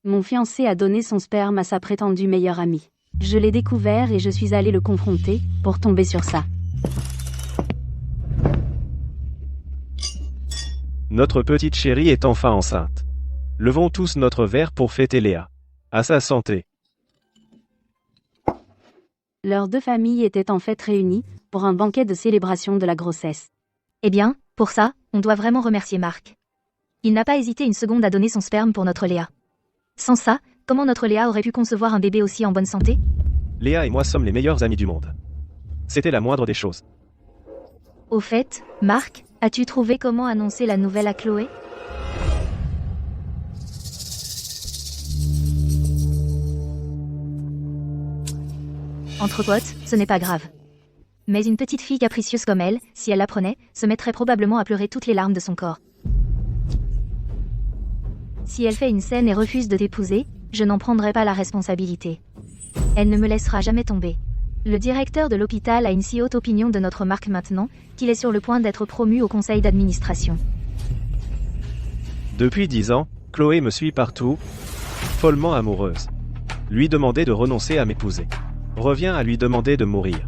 Mon fiancé a donné son sperme à sa prétendue meilleure amie. Je l'ai découvert et je suis allée le confronter, pour tomber sur ça. Notre petite chérie est enfin enceinte. Levons tous notre verre pour fêter Léa. À sa santé. Leurs deux familles étaient en fait réunies, pour un banquet de célébration de la grossesse. Eh bien, pour ça, on doit vraiment remercier Marc. Il n'a pas hésité une seconde à donner son sperme pour notre Léa. Sans ça, comment notre Léa aurait pu concevoir un bébé aussi en bonne santé? Léa et moi sommes les meilleurs amis du monde. C'était la moindre des choses. Au fait, Marc, as-tu trouvé comment annoncer la nouvelle à Chloé? Entre potes, ce n'est pas grave. Mais une petite fille capricieuse comme elle, si elle l'apprenait, se mettrait probablement à pleurer toutes les larmes de son corps. Si elle fait une scène et refuse de t'épouser, je n'en prendrai pas la responsabilité. Elle ne me laissera jamais tomber. Le directeur de l'hôpital a une si haute opinion de notre Marc maintenant, qu'il est sur le point d'être promu au conseil d'administration. Depuis 10 ans, Chloé me suit partout, follement amoureuse. Lui demander de renoncer à m'épouser. Revient à lui demander de mourir.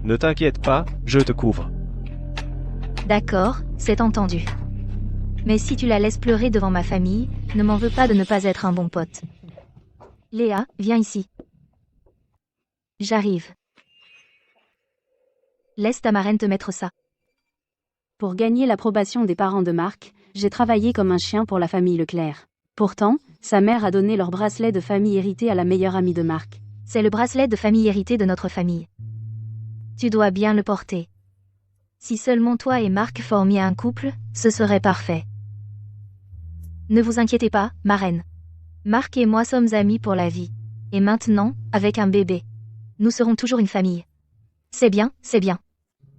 Ne t'inquiète pas, je te couvre. D'accord, c'est entendu. Mais si tu la laisses pleurer devant ma famille, ne m'en veux pas de ne pas être un bon pote. Léa, viens ici. J'arrive. Laisse ta marraine te mettre ça. Pour gagner l'approbation des parents de Marc, j'ai travaillé comme un chien pour la famille Leclerc. Pourtant, sa mère a donné leur bracelet de famille hérité à la meilleure amie de Marc. C'est le bracelet de famille hérité de notre famille. Tu dois bien le porter. Si seulement toi et Marc formiez un couple, ce serait parfait. Ne vous inquiétez pas, marraine. Marc et moi sommes amis pour la vie. Et maintenant, avec un bébé. Nous serons toujours une famille. C'est bien, c'est bien.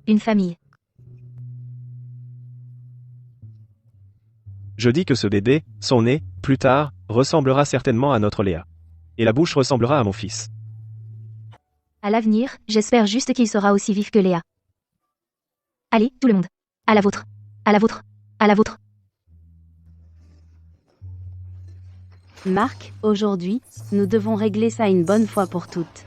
Une famille. Je dis que ce bébé, son nez, plus tard, ressemblera certainement à notre Léa. Et la bouche ressemblera à mon fils. À l'avenir, j'espère juste qu'il sera aussi vif que Léa. Allez, tout le monde. À la vôtre. À la vôtre. À la vôtre. Marc, aujourd'hui, nous devons régler ça une bonne fois pour toutes.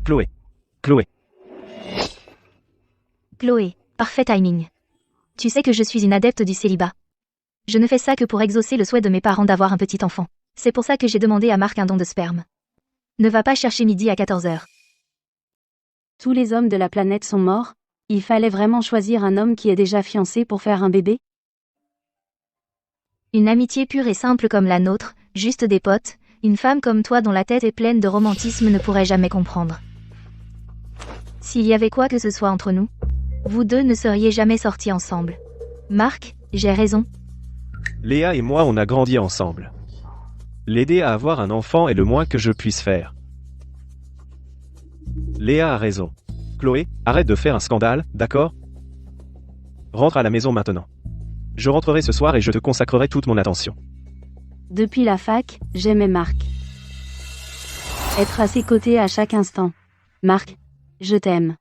Chloé. Chloé. Chloé, parfait timing. Tu sais que je suis une adepte du célibat. Je ne fais ça que pour exaucer le souhait de mes parents d'avoir un petit enfant. C'est pour ça que j'ai demandé à Marc un don de sperme. Ne va pas chercher midi à 14h. Tous les hommes de la planète sont morts? Il fallait vraiment choisir un homme qui est déjà fiancé pour faire un bébé? Une amitié pure et simple comme la nôtre, juste des potes, une femme comme toi dont la tête est pleine de romantisme ne pourrait jamais comprendre. S'il y avait quoi que ce soit entre nous, vous deux ne seriez jamais sortis ensemble. Marc, j'ai raison. Léa et moi on a grandi ensemble. L'aider à avoir un enfant est le moins que je puisse faire. Léa a raison. Chloé, arrête de faire un scandale, d'accord? Rentre à la maison maintenant. Je rentrerai ce soir et je te consacrerai toute mon attention. Depuis la fac, j'aimais Marc. Être à ses côtés à chaque instant. Marc, je t'aime.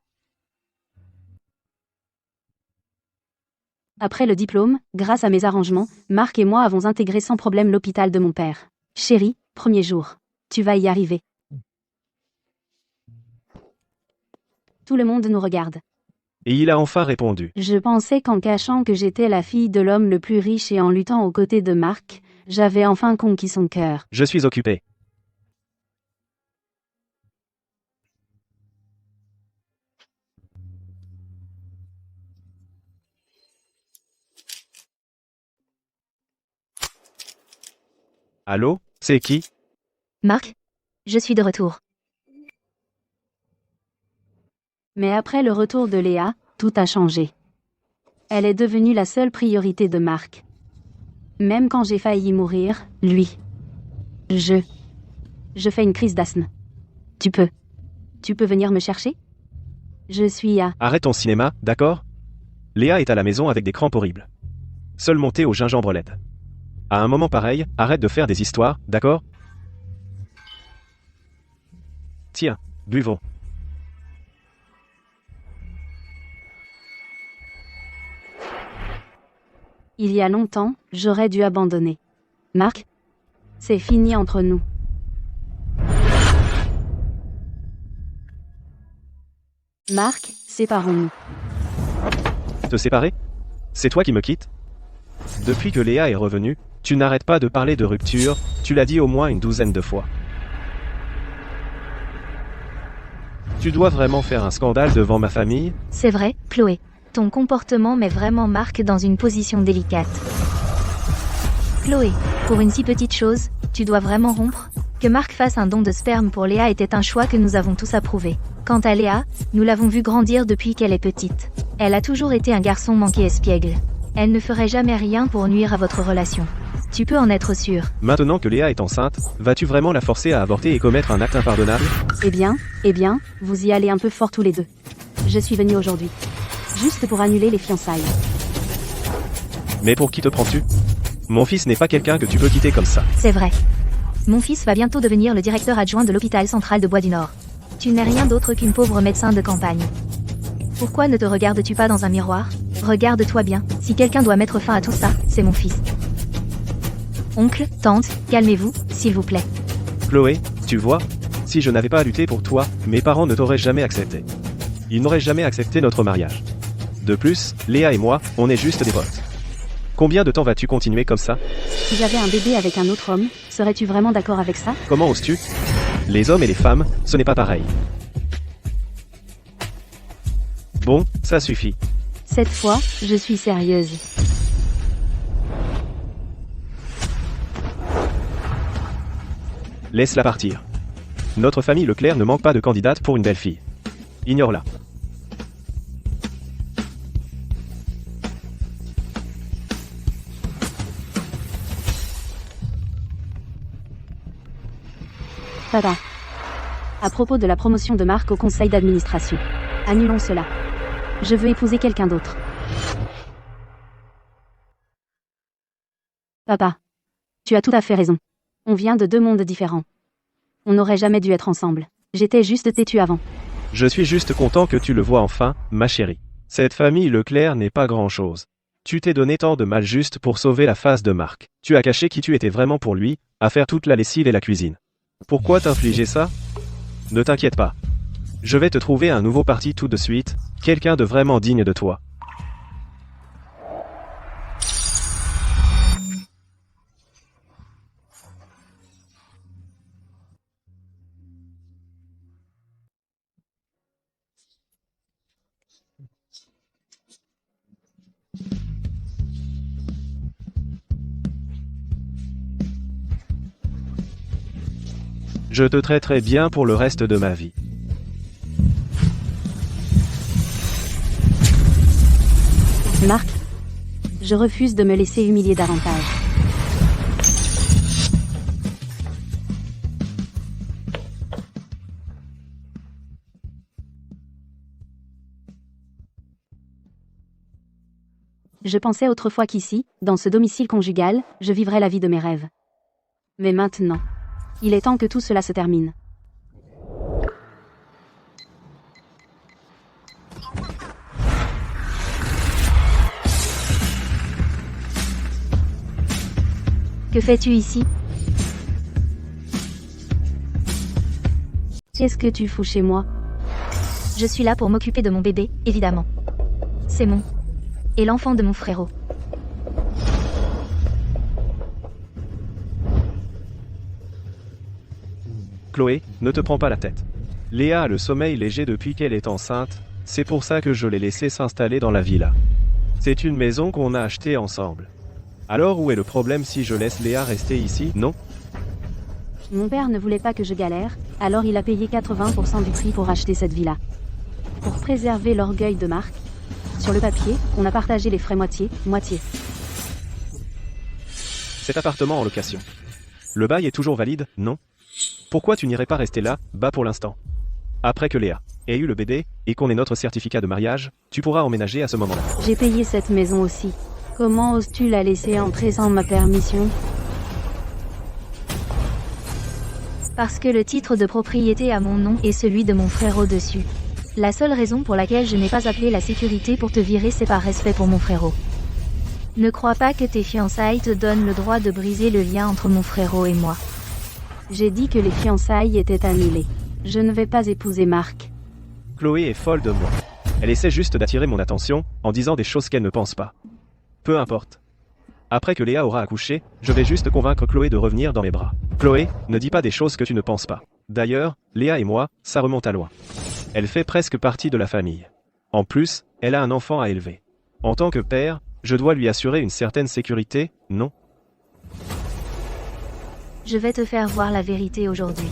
Après le diplôme, grâce à mes arrangements, Marc et moi avons intégré sans problème l'hôpital de mon père. Chérie, premier jour. Tu vas y arriver. Tout le monde nous regarde. Et il a enfin répondu. Je pensais qu'en cachant que j'étais la fille de l'homme le plus riche et en luttant aux côtés de Marc, j'avais enfin conquis son cœur. Je suis occupé. Allô, c'est qui? Marc, je suis de retour. Mais après le retour de Léa, tout a changé. Elle est devenue la seule priorité de Marc. Même quand j'ai failli mourir, lui. Je fais une crise d'asthme. Tu peux venir me chercher? Je suis à... Arrête ton cinéma, d'accord? Léa est à la maison avec des crampes horribles. Seule montée au gingembre LED. À un moment pareil, arrête de faire des histoires, d'accord? Tiens, buvons. Il y a longtemps, j'aurais dû abandonner. Marc? C'est fini entre nous. Marc, séparons-nous. Te séparer? C'est toi qui me quittes? Depuis que Léa est revenue, tu n'arrêtes pas de parler de rupture, tu l'as dit au moins une douzaine de fois. Tu dois vraiment faire un scandale devant ma famille? C'est vrai, Chloé. Ton comportement met vraiment Marc dans une position délicate. Chloé, pour une si petite chose, tu dois vraiment rompre? Que Marc fasse un don de sperme pour Léa était un choix que nous avons tous approuvé. Quant à Léa, nous l'avons vue grandir depuis qu'elle est petite. Elle a toujours été un garçon manqué espiègle. Elle ne ferait jamais rien pour nuire à votre relation. Tu peux en être sûr. Maintenant que Léa est enceinte, vas-tu vraiment la forcer à avorter et commettre un acte impardonnable? Eh bien, vous y allez un peu fort tous les deux. Je suis venue aujourd'hui. Juste pour annuler les fiançailles. Mais pour qui te prends-tu? Mon fils n'est pas quelqu'un que tu peux quitter comme ça. C'est vrai. Mon fils va bientôt devenir le directeur adjoint de l'hôpital central de Bois-du-Nord. Tu n'es rien d'autre qu'une pauvre médecin de campagne. Pourquoi ne te regardes-tu pas dans un miroir? Regarde-toi bien, si quelqu'un doit mettre fin à tout ça, c'est mon fils. Oncle, tante, calmez-vous, s'il vous plaît. Chloé, tu vois, si je n'avais pas lutté pour toi, mes parents ne t'auraient jamais accepté. Ils n'auraient jamais accepté notre mariage. De plus, Léa et moi, on est juste des potes. Combien de temps vas-tu continuer comme ça? Si j'avais un bébé avec un autre homme, serais-tu vraiment d'accord avec ça? Comment oses-tu? Les hommes et les femmes, ce n'est pas pareil. Bon, ça suffit. Cette fois, je suis sérieuse. Laisse-la partir. Notre famille Leclerc ne manque pas de candidate pour une belle fille. Ignore-la. Papa. À propos de la promotion de Marc au conseil d'administration. Annulons cela. Je veux épouser quelqu'un d'autre. Papa. Tu as tout à fait raison. On vient de deux mondes différents. On n'aurait jamais dû être ensemble. J'étais juste têtue avant. Je suis juste content que tu le vois enfin, ma chérie. Cette famille Leclerc n'est pas grand-chose. Tu t'es donné tant de mal juste pour sauver la face de Marc. Tu as caché qui tu étais vraiment pour lui, à faire toute la lessive et la cuisine. Pourquoi t'infliger ça? Ne t'inquiète pas. Je vais te trouver un nouveau parti tout de suite, quelqu'un de vraiment digne de toi. Je te traiterai bien pour le reste de ma vie. Marc. Je refuse de me laisser humilier davantage. Je pensais autrefois qu'ici, dans ce domicile conjugal, je vivrais la vie de mes rêves. Mais maintenant, il est temps que tout cela se termine. Que fais-tu ici? Qu'est-ce que tu fous chez moi? Je suis là pour m'occuper de mon bébé, évidemment. C'est mon... et l'enfant de mon frérot. Chloé, ne te prends pas la tête. Léa a le sommeil léger depuis qu'elle est enceinte, c'est pour ça que je l'ai laissée s'installer dans la villa. C'est une maison qu'on a achetée ensemble. Alors où est le problème si je laisse Léa rester ici, non? Mon père ne voulait pas que je galère, alors il a payé 80% du prix pour acheter cette villa. Pour préserver l'orgueil de Marc, sur le papier, on a partagé les frais moitié. Cet appartement en location. Le bail est toujours valide, non? Pourquoi tu n'irais pas rester là, bas pour l'instant? Après que Léa ait eu le bébé, et qu'on ait notre certificat de mariage, tu pourras emménager à ce moment-là. J'ai payé cette maison aussi. Comment oses-tu la laisser entrer sans ma permission? Parce que le titre de propriété à mon nom et celui de mon frère au-dessus. La seule raison pour laquelle je n'ai pas appelé la sécurité pour te virer, c'est par respect pour mon frérot. Ne crois pas que tes fiançailles te donnent le droit de briser le lien entre mon frérot et moi. J'ai dit que les fiançailles étaient annulées. Je ne vais pas épouser Marc. Chloé est folle de moi. Elle essaie juste d'attirer mon attention, en disant des choses qu'elle ne pense pas. Peu importe. Après que Léa aura accouché, je vais juste convaincre Chloé de revenir dans mes bras. Chloé, ne dis pas des choses que tu ne penses pas. D'ailleurs, Léa et moi, ça remonte à loin. Elle fait presque partie de la famille. En plus, elle a un enfant à élever. En tant que père, je dois lui assurer une certaine sécurité, non? Je vais te faire voir la vérité aujourd'hui.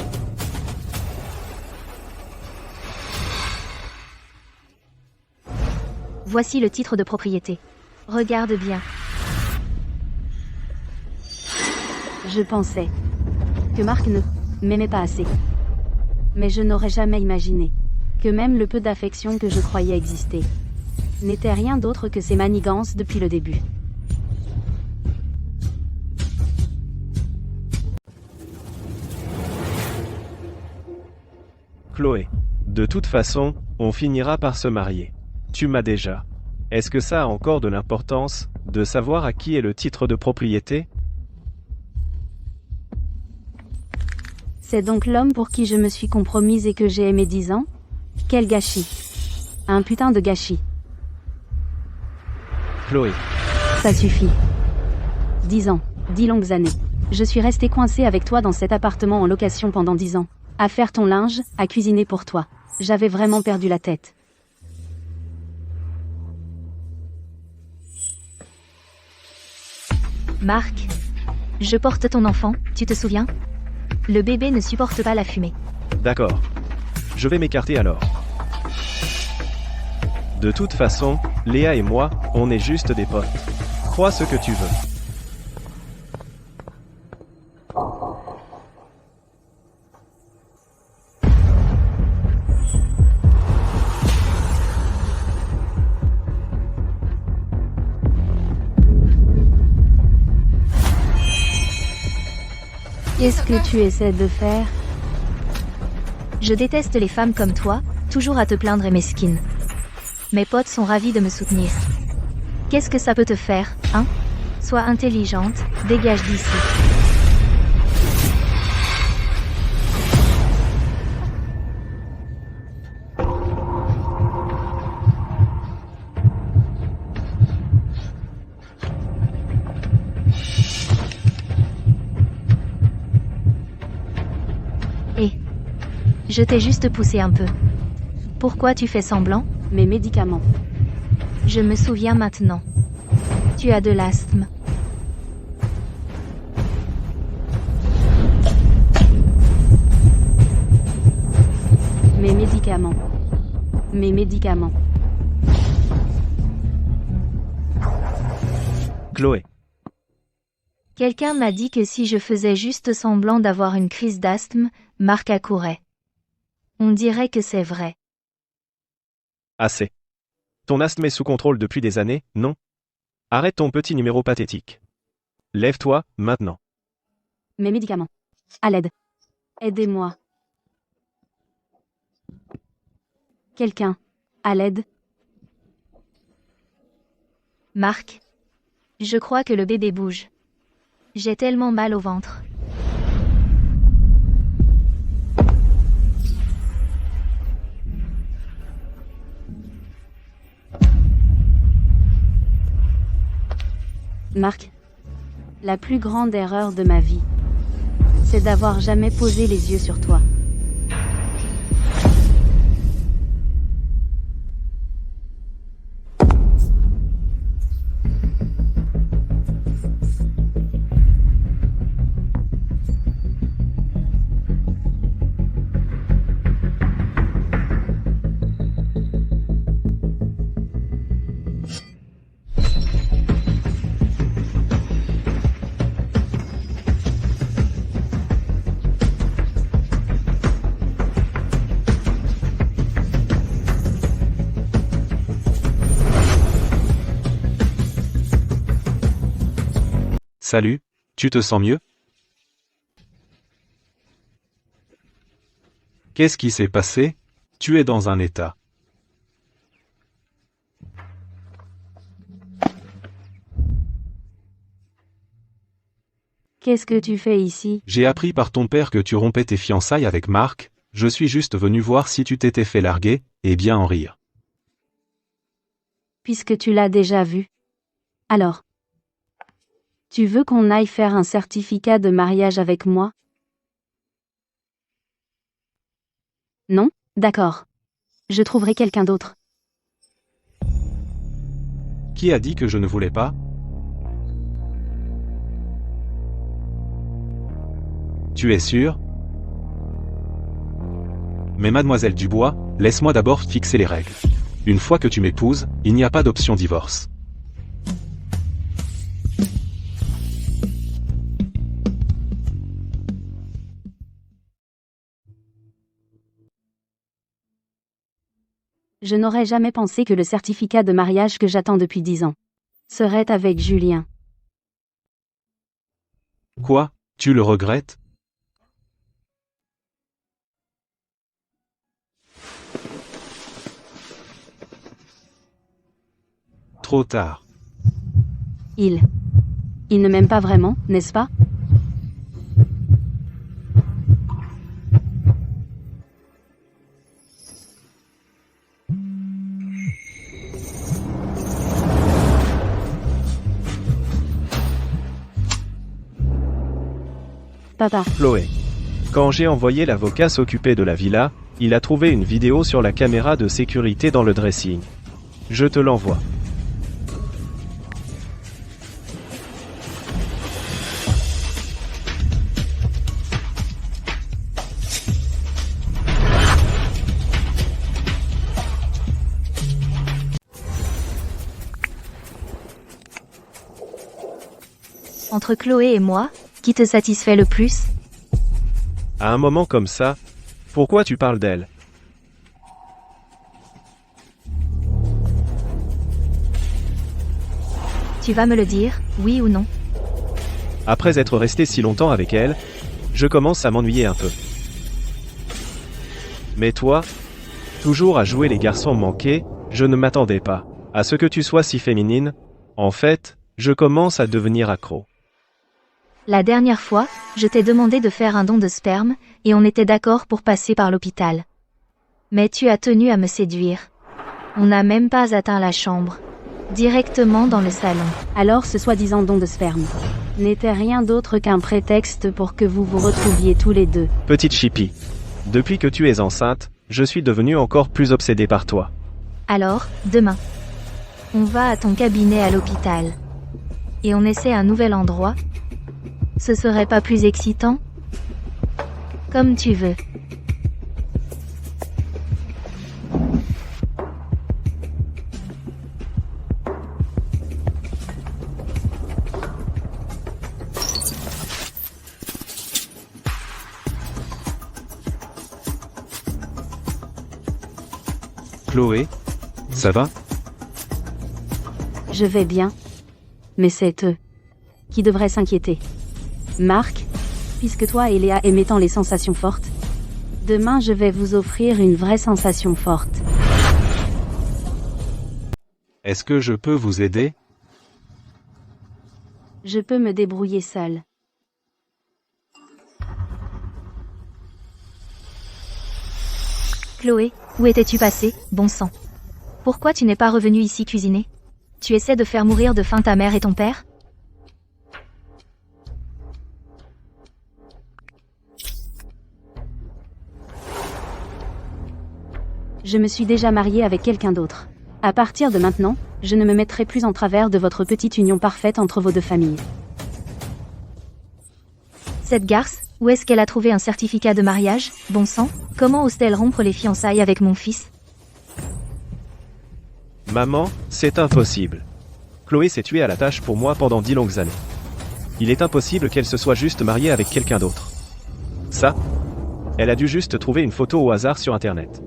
Voici le titre de propriété. Regarde bien. Je pensais que Marc ne m'aimait pas assez. Mais je n'aurais jamais imaginé que même le peu d'affection que je croyais exister n'était rien d'autre que ses manigances depuis le début. Chloé. De toute façon, on finira par se marier. Tu m'as déjà. Est-ce que ça a encore de l'importance, de savoir à qui est le titre de propriété? C'est donc l'homme pour qui je me suis compromise et que j'ai aimé 10 ans? Quel gâchis. Un putain de gâchis. Chloé. Ça suffit. 10 ans, 10 longues années. Je suis restée coincée avec toi dans cet appartement en location pendant 10 ans. À faire ton linge, à cuisiner pour toi. J'avais vraiment perdu la tête. Marc, je porte ton enfant, tu te souviens? Le bébé ne supporte pas la fumée. D'accord. Je vais m'écarter alors. De toute façon, Léa et moi, on est juste des potes. Crois ce que tu veux. Qu'est-ce que tu essaies de faire? Je déteste les femmes comme toi, toujours à te plaindre et mesquine. Mes potes sont ravis de me soutenir. Qu'est-ce que ça peut te faire, hein? Sois intelligente, dégage d'ici. Je t'ai juste poussé un peu. Pourquoi tu fais semblant? Mes médicaments. Je me souviens maintenant. Tu as de l'asthme. Mes médicaments. Mes médicaments. Chloé. Quelqu'un m'a dit que si je faisais juste semblant d'avoir une crise d'asthme, Marc accourait. On dirait que c'est vrai. Assez. Ton asthme est sous contrôle depuis des années, non? Arrête ton petit numéro pathétique. Lève-toi, maintenant. Mes médicaments. À l'aide. Aidez-moi. Quelqu'un. À l'aide. Marc. Je crois que le bébé bouge. J'ai tellement mal au ventre. Marc, la plus grande erreur de ma vie, c'est d'avoir jamais posé les yeux sur toi. Salut, tu te sens mieux? Qu'est-ce qui s'est passé? Tu es dans un état. Qu'est-ce que tu fais ici? J'ai appris par ton père que tu rompais tes fiançailles avec Marc, je suis juste venu voir si tu t'étais fait larguer, et bien en rire. Puisque tu l'as déjà vu. Alors. Tu veux qu'on aille faire un certificat de mariage avec moi? Non? D'accord. Je trouverai quelqu'un d'autre. Qui a dit que je ne voulais pas? Tu es sûr? Mais mademoiselle Dubois, laisse-moi d'abord fixer les règles. Une fois que tu m'épouses, il n'y a pas d'option divorce. Je n'aurais jamais pensé que le certificat de mariage que j'attends depuis 10 ans serait avec Julien. Quoi? Tu le regrettes? Trop tard. Il ne m'aime pas vraiment, n'est-ce pas? Papa. Chloé. Quand j'ai envoyé l'avocat s'occuper de la villa, il a trouvé une vidéo sur la caméra de sécurité dans le dressing. Je te l'envoie. Entre Chloé et moi, qui te satisfait le plus? À un moment comme ça, pourquoi tu parles d'elle? Tu vas me le dire, oui ou non? Après être resté si longtemps avec elle, je commence à m'ennuyer un peu. Mais toi, toujours à jouer les garçons manqués, je ne m'attendais pas à ce que tu sois si féminine. En fait, je commence à devenir accro. La dernière fois, je t'ai demandé de faire un don de sperme, et on était d'accord pour passer par l'hôpital. Mais tu as tenu à me séduire. On n'a même pas atteint la chambre. Directement dans le salon. Alors ce soi-disant don de sperme n'était rien d'autre qu'un prétexte pour que vous vous retrouviez tous les deux. Petite Chippy, depuis que tu es enceinte, je suis devenu encore plus obsédé par toi. Alors, demain, on va à ton cabinet à l'hôpital. Et on essaie un nouvel endroit. Ce serait pas plus excitant? Comme tu veux. Chloé? Ça va? Je vais bien. Mais c'est eux qui devraient s'inquiéter. Marc, puisque toi et Léa aimez tant les sensations fortes, demain je vais vous offrir une vraie sensation forte. Est-ce que je peux vous aider? Je peux me débrouiller seule. Chloé, où étais-tu passée, bon sang? Pourquoi tu n'es pas revenue ici cuisiner? Tu essaies de faire mourir de faim ta mère et ton père? Je me suis déjà mariée avec quelqu'un d'autre. À partir de maintenant, je ne me mettrai plus en travers de votre petite union parfaite entre vos deux familles. Cette garce, où est-ce qu'elle a trouvé un certificat de mariage, bon sang? Comment ose-t-elle rompre les fiançailles avec mon fils? Maman, c'est impossible. Chloé s'est tuée à la tâche pour moi pendant 10 longues années. Il est impossible qu'elle se soit juste mariée avec quelqu'un d'autre. Ça? Elle a dû juste trouver une photo au hasard sur internet.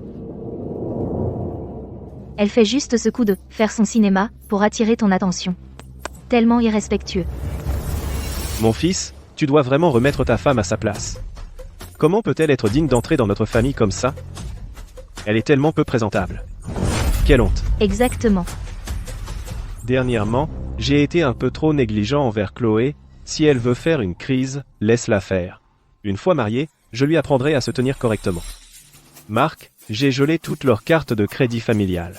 Elle fait juste ce coup de « faire son cinéma » pour attirer ton attention. Tellement irrespectueux. Mon fils, tu dois vraiment remettre ta femme à sa place. Comment peut-elle être digne d'entrer dans notre famille comme ça? Elle est tellement peu présentable. Quelle honte. Exactement. Dernièrement, j'ai été un peu trop négligent envers Chloé. Si elle veut faire une crise, laisse-la faire. Une fois mariée, je lui apprendrai à se tenir correctement. Marc, j'ai gelé toutes leurs cartes de crédit familial.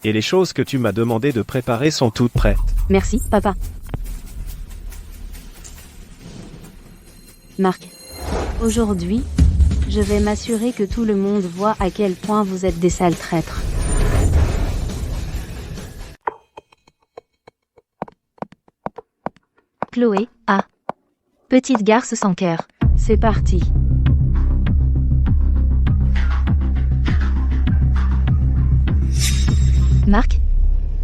Et les choses que tu m'as demandé de préparer sont toutes prêtes. Merci, papa. Marc. Aujourd'hui, je vais m'assurer que tout le monde voit à quel point vous êtes des sales traîtres. Chloé, ah. Petite garce sans cœur. C'est parti. Marc?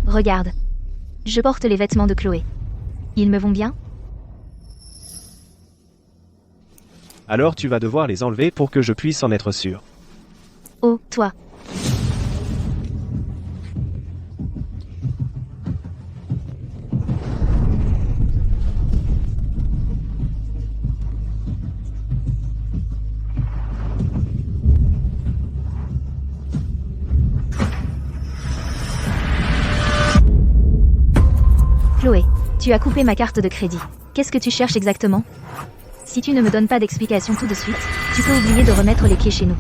Regarde. Je porte les vêtements de Chloé. Ils me vont bien? Alors tu vas devoir les enlever pour que je puisse en être sûr. Oh, toi. Chloé, tu as coupé ma carte de crédit. Qu'est-ce que tu cherches exactement? Si tu ne me donnes pas d'explication tout de suite, tu peux oublier de remettre les pieds chez nous.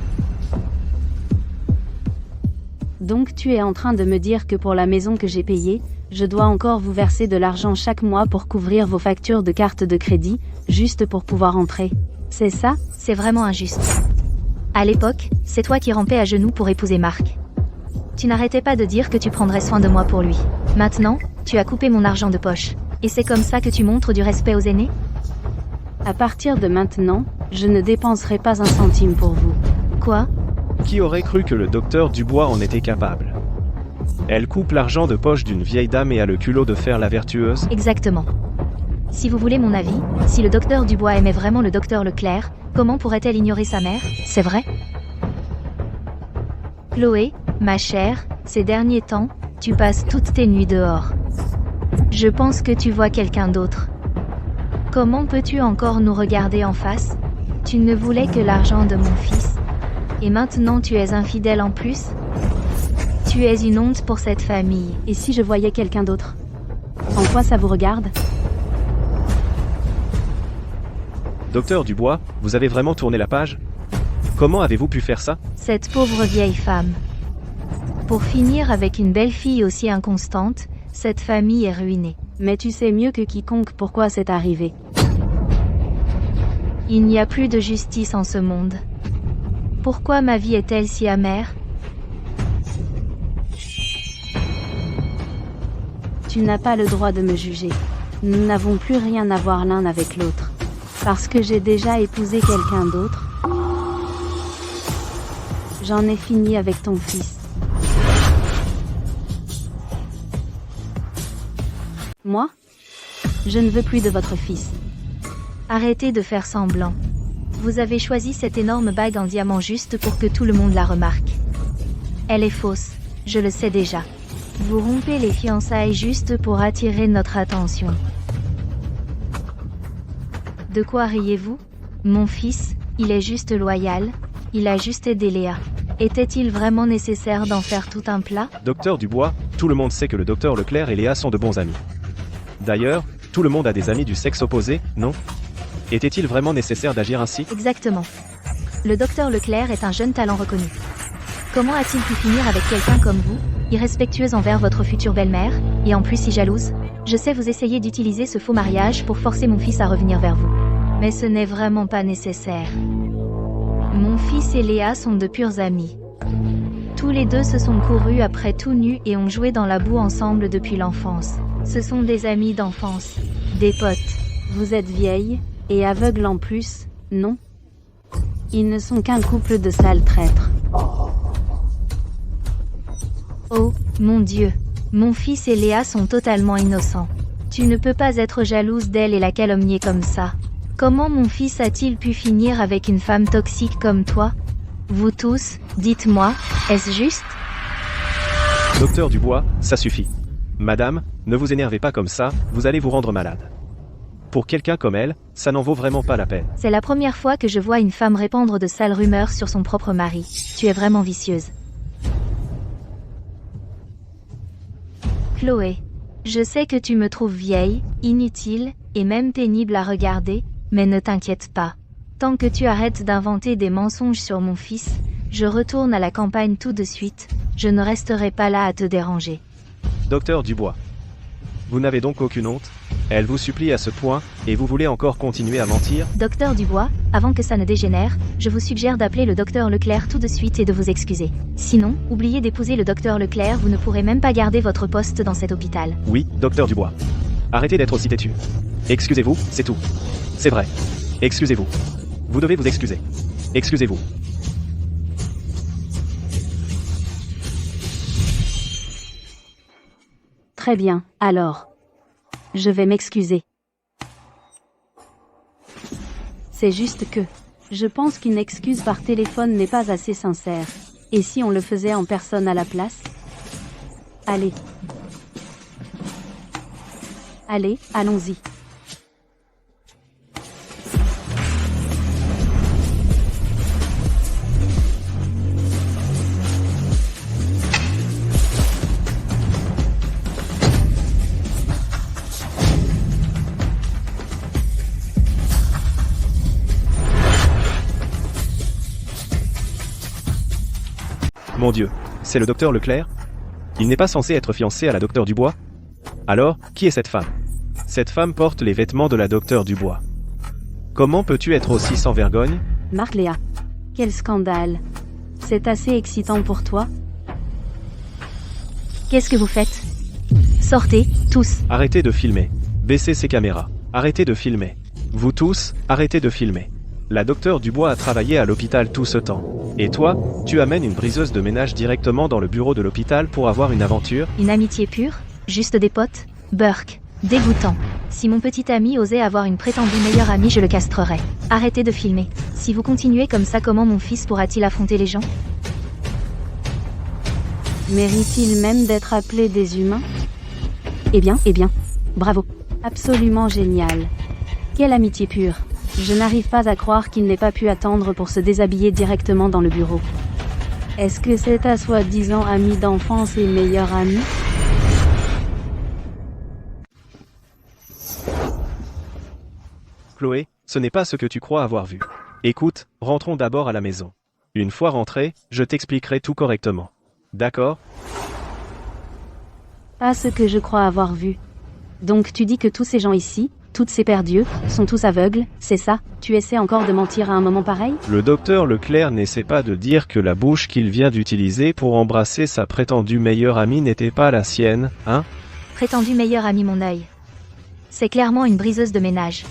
Donc tu es en train de me dire que pour la maison que j'ai payée, je dois encore vous verser de l'argent chaque mois pour couvrir vos factures de carte de crédit, juste pour pouvoir entrer. C'est ça? C'est vraiment injuste. À l'époque, c'est toi qui rampais à genoux pour épouser Marc. Tu n'arrêtais pas de dire que tu prendrais soin de moi pour lui. Maintenant, tu as coupé mon argent de poche. Et c'est comme ça que tu montres du respect aux aînés? À partir de maintenant, je ne dépenserai pas un centime pour vous. Quoi? Qui aurait cru que le docteur Dubois en était capable? Elle coupe l'argent de poche d'une vieille dame et a le culot de faire la vertueuse? Exactement. Si vous voulez mon avis, si le docteur Dubois aimait vraiment le docteur Leclerc, comment pourrait-elle ignorer sa mère? C'est vrai? Chloé, ma chère, ces derniers temps, tu passes toutes tes nuits dehors. Je pense que tu vois quelqu'un d'autre. Comment peux-tu encore nous regarder en face? Tu ne voulais que l'argent de mon fils. Et maintenant tu es infidèle en plus? Tu es une honte pour cette famille. Et si je voyais quelqu'un d'autre? En quoi ça vous regarde? Docteur Dubois, vous avez vraiment tourné la page? Comment avez-vous pu faire ça? Cette pauvre vieille femme. Pour finir avec une belle fille aussi inconstante, cette famille est ruinée. Mais tu sais mieux que quiconque pourquoi c'est arrivé. Il n'y a plus de justice en ce monde. Pourquoi ma vie est-elle si amère? Tu n'as pas le droit de me juger. Nous n'avons plus rien à voir l'un avec l'autre. Parce que j'ai déjà épousé quelqu'un d'autre. J'en ai fini avec ton fils. Moi? Je ne veux plus de votre fils. Arrêtez de faire semblant. Vous avez choisi cette énorme bague en diamant juste pour que tout le monde la remarque. Elle est fausse, je le sais déjà. Vous rompez les fiançailles juste pour attirer notre attention. De quoi riez-vous? Mon fils, il est juste loyal, il a juste aidé Léa. Était-il vraiment nécessaire d'en faire tout un plat? Docteur Dubois, tout le monde sait que le docteur Leclerc et Léa sont de bons amis. D'ailleurs, tout le monde a des amis du sexe opposé, non? Était-il vraiment nécessaire d'agir ainsi? Exactement. Le docteur Leclerc est un jeune talent reconnu. Comment a-t-il pu finir avec quelqu'un comme vous, irrespectueuse envers votre future belle-mère, et en plus si jalouse? Je sais vous essayez d'utiliser ce faux mariage pour forcer mon fils à revenir vers vous. Mais ce n'est vraiment pas nécessaire. Mon fils et Léa sont de purs amis. Tous les deux se sont courus après tout nus et ont joué dans la boue ensemble depuis l'enfance. Ce sont des amis d'enfance, des potes. Vous êtes vieille, et aveugle en plus, non? Ils ne sont qu'un couple de sales traîtres. Oh, mon Dieu. Mon fils et Léa sont totalement innocents. Tu ne peux pas être jalouse d'elle et la calomnier comme ça. Comment mon fils a-t-il pu finir avec une femme toxique comme toi? Vous tous, dites-moi, est-ce juste? Docteur Dubois, ça suffit. Madame, ne vous énervez pas comme ça, vous allez vous rendre malade. Pour quelqu'un comme elle, ça n'en vaut vraiment pas la peine. C'est la première fois que je vois une femme répandre de sales rumeurs sur son propre mari. Tu es vraiment vicieuse. Chloé. Je sais que tu me trouves vieille, inutile, et même pénible à regarder, mais ne t'inquiète pas. Tant que tu arrêtes d'inventer des mensonges sur mon fils, je retourne à la campagne tout de suite, je ne resterai pas là à te déranger. Docteur Dubois. Vous n'avez donc aucune honte? Elle vous supplie à ce point, et vous voulez encore continuer à mentir? Docteur Dubois, avant que ça ne dégénère, je vous suggère d'appeler le docteur Leclerc tout de suite et de vous excuser. Sinon, oubliez d'épouser le docteur Leclerc, vous ne pourrez même pas garder votre poste dans cet hôpital. Oui, docteur Dubois. Arrêtez d'être aussi têtu. Excusez-vous, c'est tout. C'est vrai. Excusez-vous. Vous devez vous excuser. Excusez-vous. Très bien, alors. Je vais m'excuser. C'est juste que, je pense qu'une excuse par téléphone n'est pas assez sincère. Et si on le faisait en personne à la place? Allez. Allez, allons-y. Mon Dieu, c'est le docteur Leclerc? Il n'est pas censé être fiancé à la docteur Dubois? Alors, qui est cette femme? Cette femme porte les vêtements de la docteur Dubois. Comment peux-tu être aussi sans vergogne? Marc Léa. Quel scandale. C'est assez excitant pour toi? Qu'est-ce que vous faites? Sortez, tous. Arrêtez de filmer. Baissez ces caméras. Arrêtez de filmer. Vous tous, arrêtez de filmer. La docteur Dubois a travaillé à l'hôpital tout ce temps. Et toi, tu amènes une briseuse de ménage directement dans le bureau de l'hôpital pour avoir une aventure? Une amitié pure? Juste des potes? Burk. Dégoûtant. Si mon petit ami osait avoir une prétendue meilleure amie, je le castrerais. Arrêtez de filmer. Si vous continuez comme ça, comment mon fils pourra-t-il affronter les gens? Mérite-t-il même d'être appelé des humains? Eh bien, bravo. Absolument génial. Quelle amitié pure. Je n'arrive pas à croire qu'il n'ait pas pu attendre pour se déshabiller directement dans le bureau. Est-ce que c'est ta soi-disant ami d'enfance et meilleur ami? Chloé, ce n'est pas ce que tu crois avoir vu. Écoute, rentrons d'abord à la maison. Une fois rentré, je t'expliquerai tout correctement. D'accord? Pas ce que je crois avoir vu. Donc tu dis que tous ces gens ici, toutes ces paires d'yeux, sont tous aveugles, c'est ça? Tu essaies encore de mentir à un moment pareil? Le docteur Leclerc n'essaie pas de dire que la bouche qu'il vient d'utiliser pour embrasser sa prétendue meilleure amie n'était pas la sienne, hein? Prétendu meilleur ami, mon œil. C'est clairement une briseuse de ménage.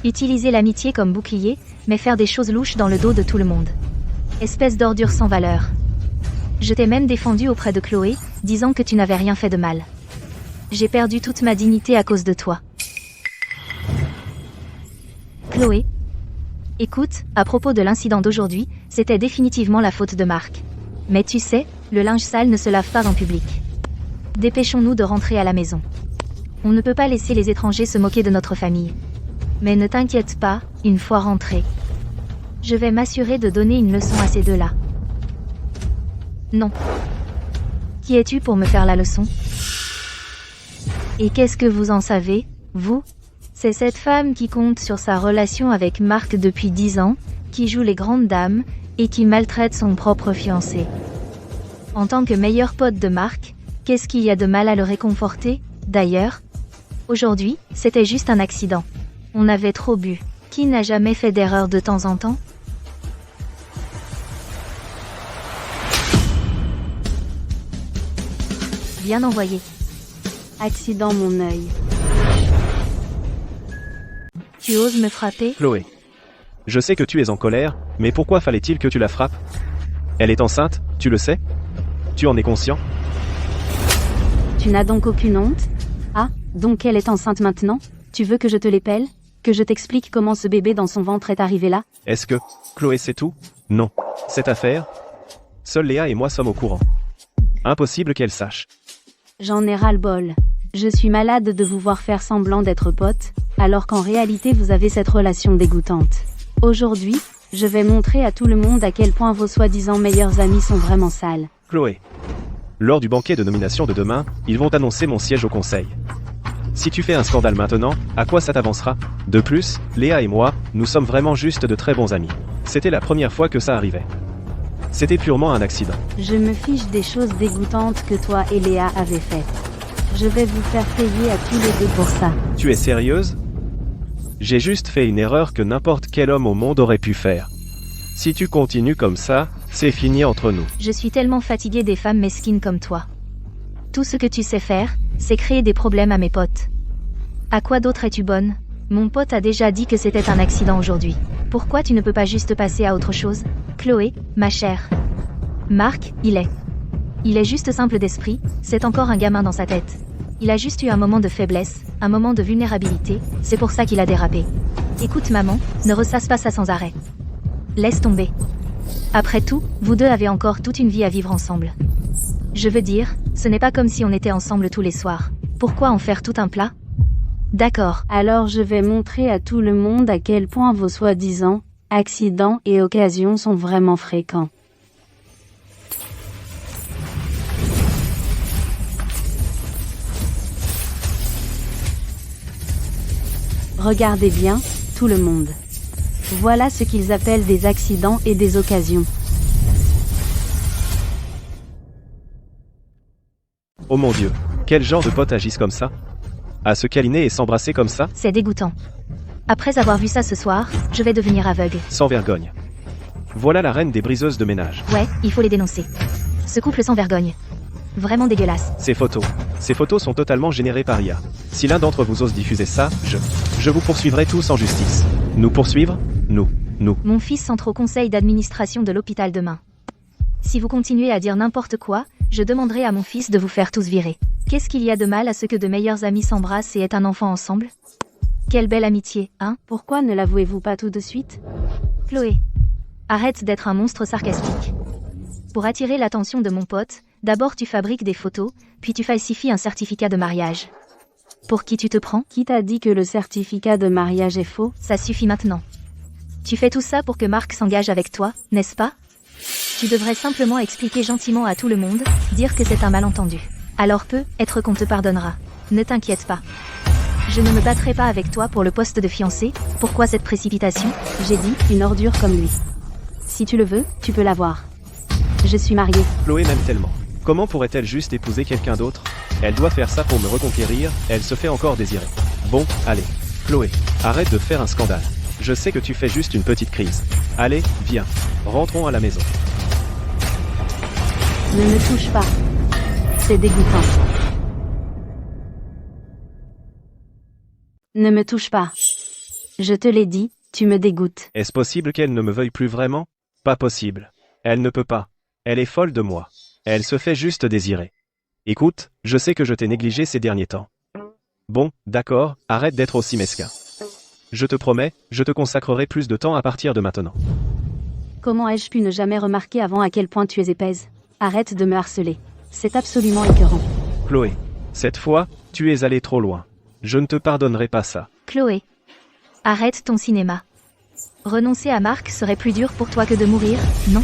Utiliser l'amitié comme bouclier, mais faire des choses louches dans le dos de tout le monde. Espèce d'ordure sans valeur. Je t'ai même défendu auprès de Chloé, disant que tu n'avais rien fait de mal. J'ai perdu toute ma dignité à cause de toi. Chloé. Écoute, à propos de l'incident d'aujourd'hui, c'était définitivement la faute de Marc. Mais tu sais, le linge sale ne se lave pas en public. Dépêchons-nous de rentrer à la maison. On ne peut pas laisser les étrangers se moquer de notre famille. Mais ne t'inquiète pas, une fois rentrés, je vais m'assurer de donner une leçon à ces deux-là. Non. Qui es-tu pour me faire la leçon? Et qu'est-ce que vous en savez, vous? C'est cette femme qui compte sur sa relation avec Marc depuis 10 ans, qui joue les grandes dames, et qui maltraite son propre fiancé. En tant que meilleur pote de Marc, qu'est-ce qu'il y a de mal à le réconforter, d'ailleurs? Aujourd'hui, c'était juste un accident. On avait trop bu. Qui n'a jamais fait d'erreur de temps en temps? Bien envoyé. Accident, mon œil. Tu oses me frapper? Chloé. Je sais que tu es en colère, mais pourquoi fallait-il que tu la frappes? Elle est enceinte, tu le sais? Tu en es conscient? Tu n'as donc aucune honte? Ah, donc elle est enceinte maintenant? Tu veux que je te l'épelle? Que je t'explique comment ce bébé dans son ventre est arrivé là? Est-ce que Chloé sait tout? Non. Cette affaire? Seule Léa et moi sommes au courant. Impossible qu'elle sache. J'en ai ras-le-bol. Je suis malade de vous voir faire semblant d'être potes, alors qu'en réalité vous avez cette relation dégoûtante. Aujourd'hui, je vais montrer à tout le monde à quel point vos soi-disant meilleurs amis sont vraiment sales. Chloé. Lors du banquet de nomination de demain, ils vont annoncer mon siège au conseil. Si tu fais un scandale maintenant, à quoi ça t'avancera? De plus, Léa et moi, nous sommes vraiment juste de très bons amis. C'était la première fois que ça arrivait. C'était purement un accident. Je me fiche des choses dégoûtantes que toi et Léa avez faites. Je vais vous faire payer à tous les deux pour ça. Tu es sérieuse? J'ai juste fait une erreur que n'importe quel homme au monde aurait pu faire. Si tu continues comme ça, c'est fini entre nous. Je suis tellement fatiguée des femmes mesquines comme toi. Tout ce que tu sais faire, c'est créer des problèmes à mes potes. À quoi d'autre es-tu bonne? Mon pote a déjà dit que c'était un accident aujourd'hui. Pourquoi tu ne peux pas juste passer à autre chose? Chloé, ma chère. Marc, il est juste simple d'esprit, c'est encore un gamin dans sa tête. Il a juste eu un moment de faiblesse, un moment de vulnérabilité, c'est pour ça qu'il a dérapé. Écoute maman, ne ressasse pas ça sans arrêt. Laisse tomber. Après tout, vous deux avez encore toute une vie à vivre ensemble. Je veux dire, ce n'est pas comme si on était ensemble tous les soirs. Pourquoi en faire tout un plat? D'accord. Alors je vais montrer à tout le monde à quel point vos soi-disant accidents et occasions sont vraiment fréquents. Regardez bien, tout le monde. Voilà ce qu'ils appellent des accidents et des occasions. Oh mon Dieu, quel genre de potes agissent comme ça? À se câliner et s'embrasser comme ça? C'est dégoûtant. Après avoir vu ça ce soir, je vais devenir aveugle. Sans vergogne. Voilà la reine des briseuses de ménage. Ouais, il faut les dénoncer. Ce couple sans vergogne. Vraiment dégueulasse. Ces photos sont totalement générées par IA. Si l'un d'entre vous ose diffuser ça, je vous poursuivrai tous en justice. Nous poursuivre? Nous. Mon fils entre au conseil d'administration de l'hôpital demain. Si vous continuez à dire n'importe quoi, je demanderai à mon fils de vous faire tous virer. Qu'est-ce qu'il y a de mal à ce que de meilleurs amis s'embrassent et aient un enfant ensemble? Quelle belle amitié, hein? Pourquoi ne l'avouez-vous pas tout de suite? Chloé, arrête d'être un monstre sarcastique. Pour attirer l'attention de mon pote, d'abord tu fabriques des photos, puis tu falsifies un certificat de mariage. Pour qui tu te prends? Qui t'a dit que le certificat de mariage est faux? Ça suffit maintenant. Tu fais tout ça pour que Marc s'engage avec toi, n'est-ce pas? Tu devrais simplement expliquer gentiment à tout le monde, dire que c'est un malentendu. Alors peut-être qu'on te pardonnera. Ne t'inquiète pas. Je ne me battrai pas avec toi pour le poste de fiancé. Pourquoi cette précipitation? J'ai dit, une ordure comme lui. Si tu le veux, tu peux l'avoir. Je suis mariée. Chloé m'aime tellement. Comment pourrait-elle juste épouser quelqu'un d'autre? Elle doit faire ça pour me reconquérir, elle se fait encore désirer. Bon, allez. Chloé, arrête de faire un scandale. Je sais que tu fais juste une petite crise. Allez, viens. Rentrons à la maison. Ne me touche pas. C'est dégoûtant. Ne me touche pas. Je te l'ai dit, tu me dégoûtes. Est-ce possible qu'elle ne me veuille plus vraiment? Pas possible. Elle ne peut pas. Elle est folle de moi. Elle se fait juste désirer. Écoute, je sais que je t'ai négligé ces derniers temps. Bon, d'accord, arrête d'être aussi mesquin. Je te promets, je te consacrerai plus de temps à partir de maintenant. Comment ai-je pu ne jamais remarquer avant à quel point tu es épaisse? Arrête de me harceler. C'est absolument écœurant. Chloé, cette fois, tu es allée trop loin. Je ne te pardonnerai pas ça. Chloé, arrête ton cinéma. Renoncer à Marc serait plus dur pour toi que de mourir, non?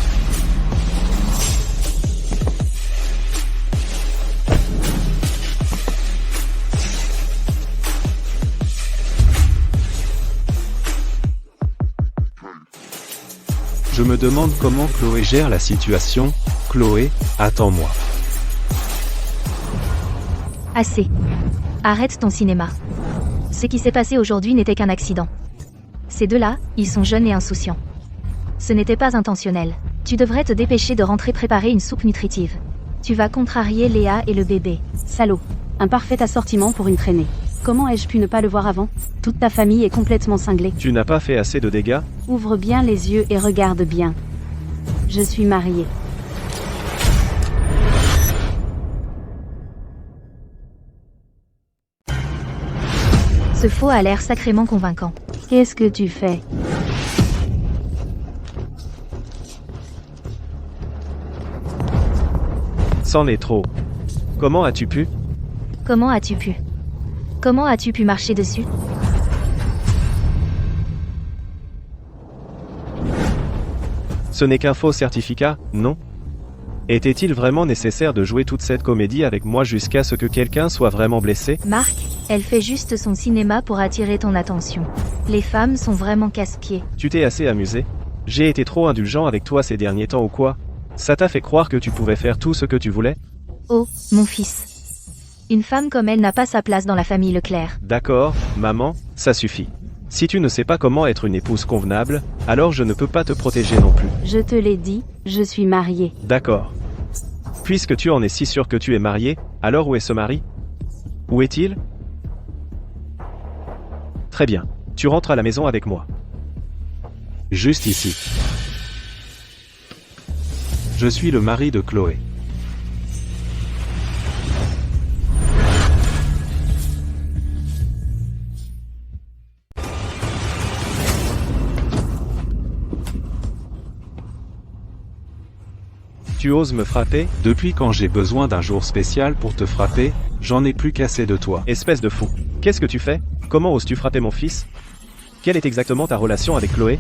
Je me demande comment Chloé gère la situation. Chloé, attends-moi. Assez. Arrête ton cinéma. Ce qui s'est passé aujourd'hui n'était qu'un accident. Ces deux-là, ils sont jeunes et insouciants. Ce n'était pas intentionnel. Tu devrais te dépêcher de rentrer préparer une soupe nutritive. Tu vas contrarier Léa et le bébé. Salaud. Un parfait assortiment pour une traînée. Comment ai-je pu ne pas le voir avant? Toute ta famille est complètement cinglée. Tu n'as pas fait assez de dégâts? Ouvre bien les yeux et regarde bien. Je suis mariée. Ce faux a l'air sacrément convaincant. Qu'est-ce que tu fais? C'en est trop. Comment as-tu pu? Comment as-tu pu? Comment as-tu pu marcher dessus? Ce n'est qu'un faux certificat, non? Était-il vraiment nécessaire de jouer toute cette comédie avec moi jusqu'à ce que quelqu'un soit vraiment blessé? Marc, elle fait juste son cinéma pour attirer ton attention. Les femmes sont vraiment casse-pieds. Tu t'es assez amusé? J'ai été trop indulgent avec toi ces derniers temps ou quoi? Ça t'a fait croire que tu pouvais faire tout ce que tu voulais? Oh, mon fils. Une femme comme elle n'a pas sa place dans la famille Leclerc. D'accord, maman, ça suffit. Si tu ne sais pas comment être une épouse convenable, alors je ne peux pas te protéger non plus. Je te l'ai dit, je suis mariée. D'accord. Puisque tu en es si sûr que tu es marié, alors où est ce mari? Où est-il? Très bien. Tu rentres à la maison avec moi. Juste ici. Je suis le mari de Chloé. Tu oses me frapper? Depuis quand j'ai besoin d'un jour spécial pour te frapper, j'en ai plus qu'assez de toi. Espèce de fou. Qu'est-ce que tu fais? Comment oses-tu frapper mon fils? Quelle est exactement ta relation avec Chloé?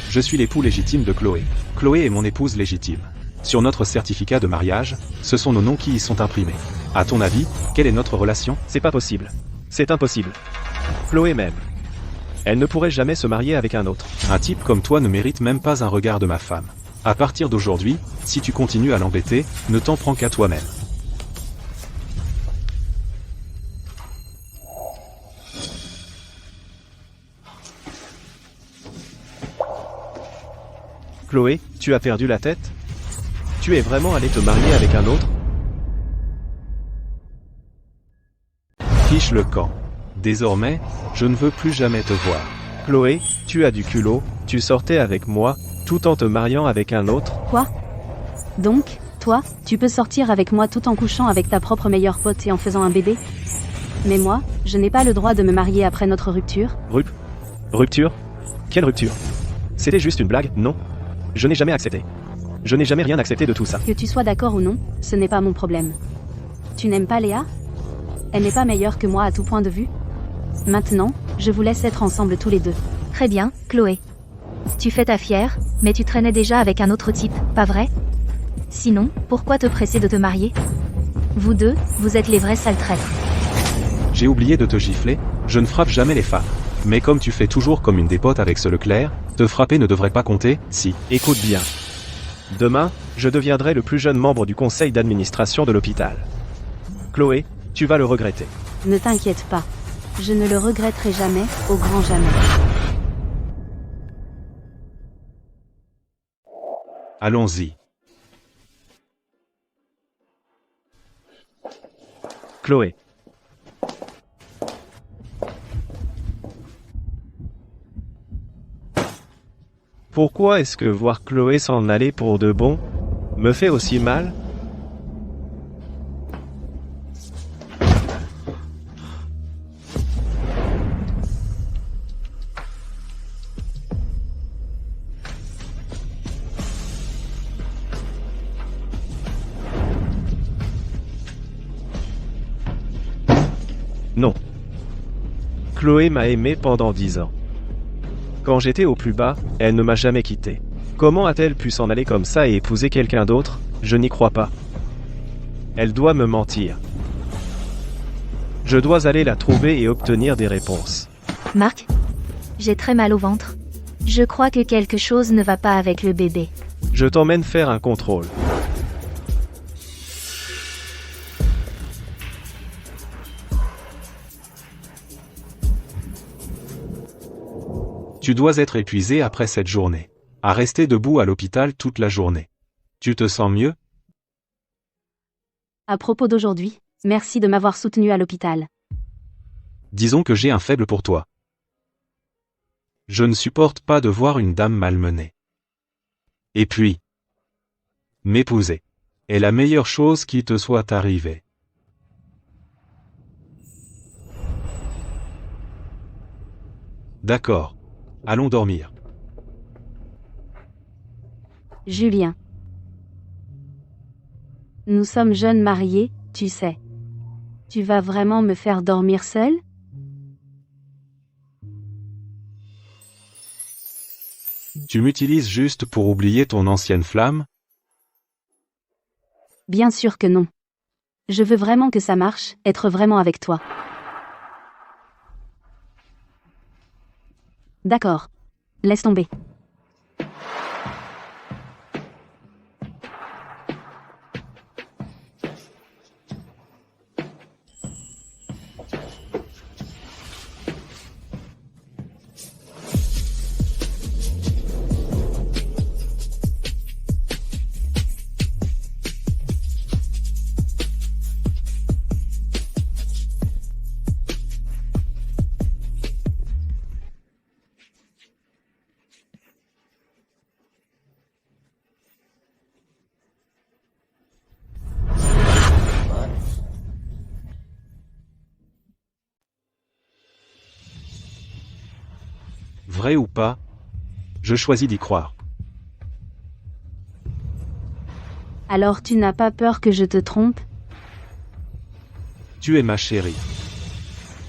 Je suis l'époux légitime de Chloé. Chloé est mon épouse légitime. Sur notre certificat de mariage, ce sont nos noms qui y sont imprimés. À ton avis, quelle est notre relation? C'est pas possible. C'est impossible. Chloé m'aime. Elle ne pourrait jamais se marier avec un autre. Un type comme toi ne mérite même pas un regard de ma femme. À partir d'aujourd'hui, si tu continues à l'embêter, ne t'en prends qu'à toi-même. Chloé, tu as perdu la tête? Tu es vraiment allé te marier avec un autre? Fiche le camp. Désormais, je ne veux plus jamais te voir. Chloé, tu as du culot, tu sortais avec moi, tout en te mariant avec un autre? Quoi? Donc, toi, tu peux sortir avec moi tout en couchant avec ta propre meilleure pote et en faisant un bébé? Mais moi, je n'ai pas le droit de me marier après notre rupture. Rupture? Quelle rupture? C'était juste une blague, non? Je n'ai jamais accepté. Je n'ai jamais rien accepté de tout ça. Que tu sois d'accord ou non, ce n'est pas mon problème. Tu n'aimes pas Léa? Elle n'est pas meilleure que moi à tout point de vue? Maintenant, je vous laisse être ensemble tous les deux. Très bien, Chloé. Tu fais ta fière, mais tu traînais déjà avec un autre type, pas vrai? Sinon, pourquoi te presser de te marier? Vous deux, vous êtes les vrais sales traîtres. J'ai oublié de te gifler, je ne frappe jamais les femmes. Mais comme tu fais toujours comme une des potes avec ce Leclerc, te frapper ne devrait pas compter, si. Écoute bien. Demain, je deviendrai le plus jeune membre du conseil d'administration de l'hôpital. Chloé, tu vas le regretter. Ne t'inquiète pas. Je ne le regretterai jamais, au grand jamais. Allons-y. Chloé. Pourquoi est-ce que voir Chloé s'en aller pour de bon me fait aussi mal? Non. Chloé m'a aimé pendant 10 ans. Quand j'étais au plus bas, elle ne m'a jamais quitté. Comment a-t-elle pu s'en aller comme ça et épouser quelqu'un d'autre? Je n'y crois pas. Elle doit me mentir. Je dois aller la trouver et obtenir des réponses. Marc? J'ai très mal au ventre. Je crois que quelque chose ne va pas avec le bébé. Je t'emmène faire un contrôle. Tu dois être épuisé après cette journée. À rester debout à l'hôpital toute la journée. Tu te sens mieux? À propos d'aujourd'hui, merci de m'avoir soutenu à l'hôpital. Disons que j'ai un faible pour toi. Je ne supporte pas de voir une dame malmenée. Et puis, m'épouser est la meilleure chose qui te soit arrivée. D'accord. Allons dormir. Julien. Nous sommes jeunes mariés, tu sais. Tu vas vraiment me faire dormir seul? Tu m'utilises juste pour oublier ton ancienne flamme? Bien sûr que non. Je veux vraiment que ça marche, être vraiment avec toi. D'accord. Laisse tomber. Vrai ou pas? Je choisis d'y croire. Alors tu n'as pas peur que je te trompe? Tu es ma chérie.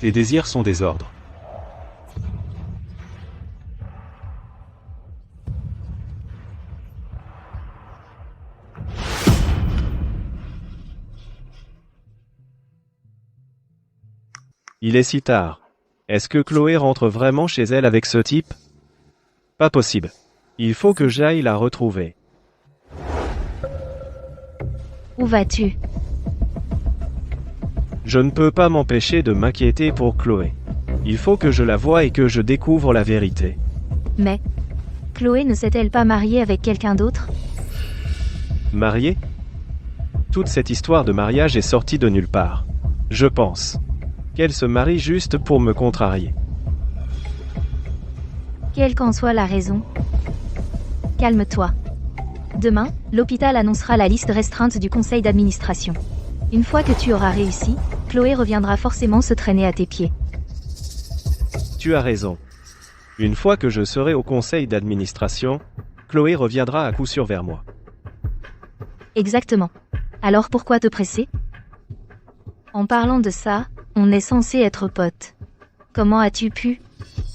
Tes désirs sont des ordres. Il est si tard. Est-ce que Chloé rentre vraiment chez elle avec ce type? Pas possible. Il faut que j'aille la retrouver. Où vas-tu? Je ne peux pas m'empêcher de m'inquiéter pour Chloé. Il faut que je la voie et que je découvre la vérité. Mais Chloé ne s'est-elle pas mariée avec quelqu'un d'autre? Mariée? Toute cette histoire de mariage est sortie de nulle part. Je pense qu'elle se marie juste pour me contrarier. Quelle qu'en soit la raison. Calme-toi. Demain, l'hôpital annoncera la liste restreinte du conseil d'administration. Une fois que tu auras réussi, Chloé reviendra forcément se traîner à tes pieds. Tu as raison. Une fois que je serai au conseil d'administration, Chloé reviendra à coup sûr vers moi. Exactement. Alors pourquoi te presser? En parlant de ça, on est censé être potes. Comment as-tu pu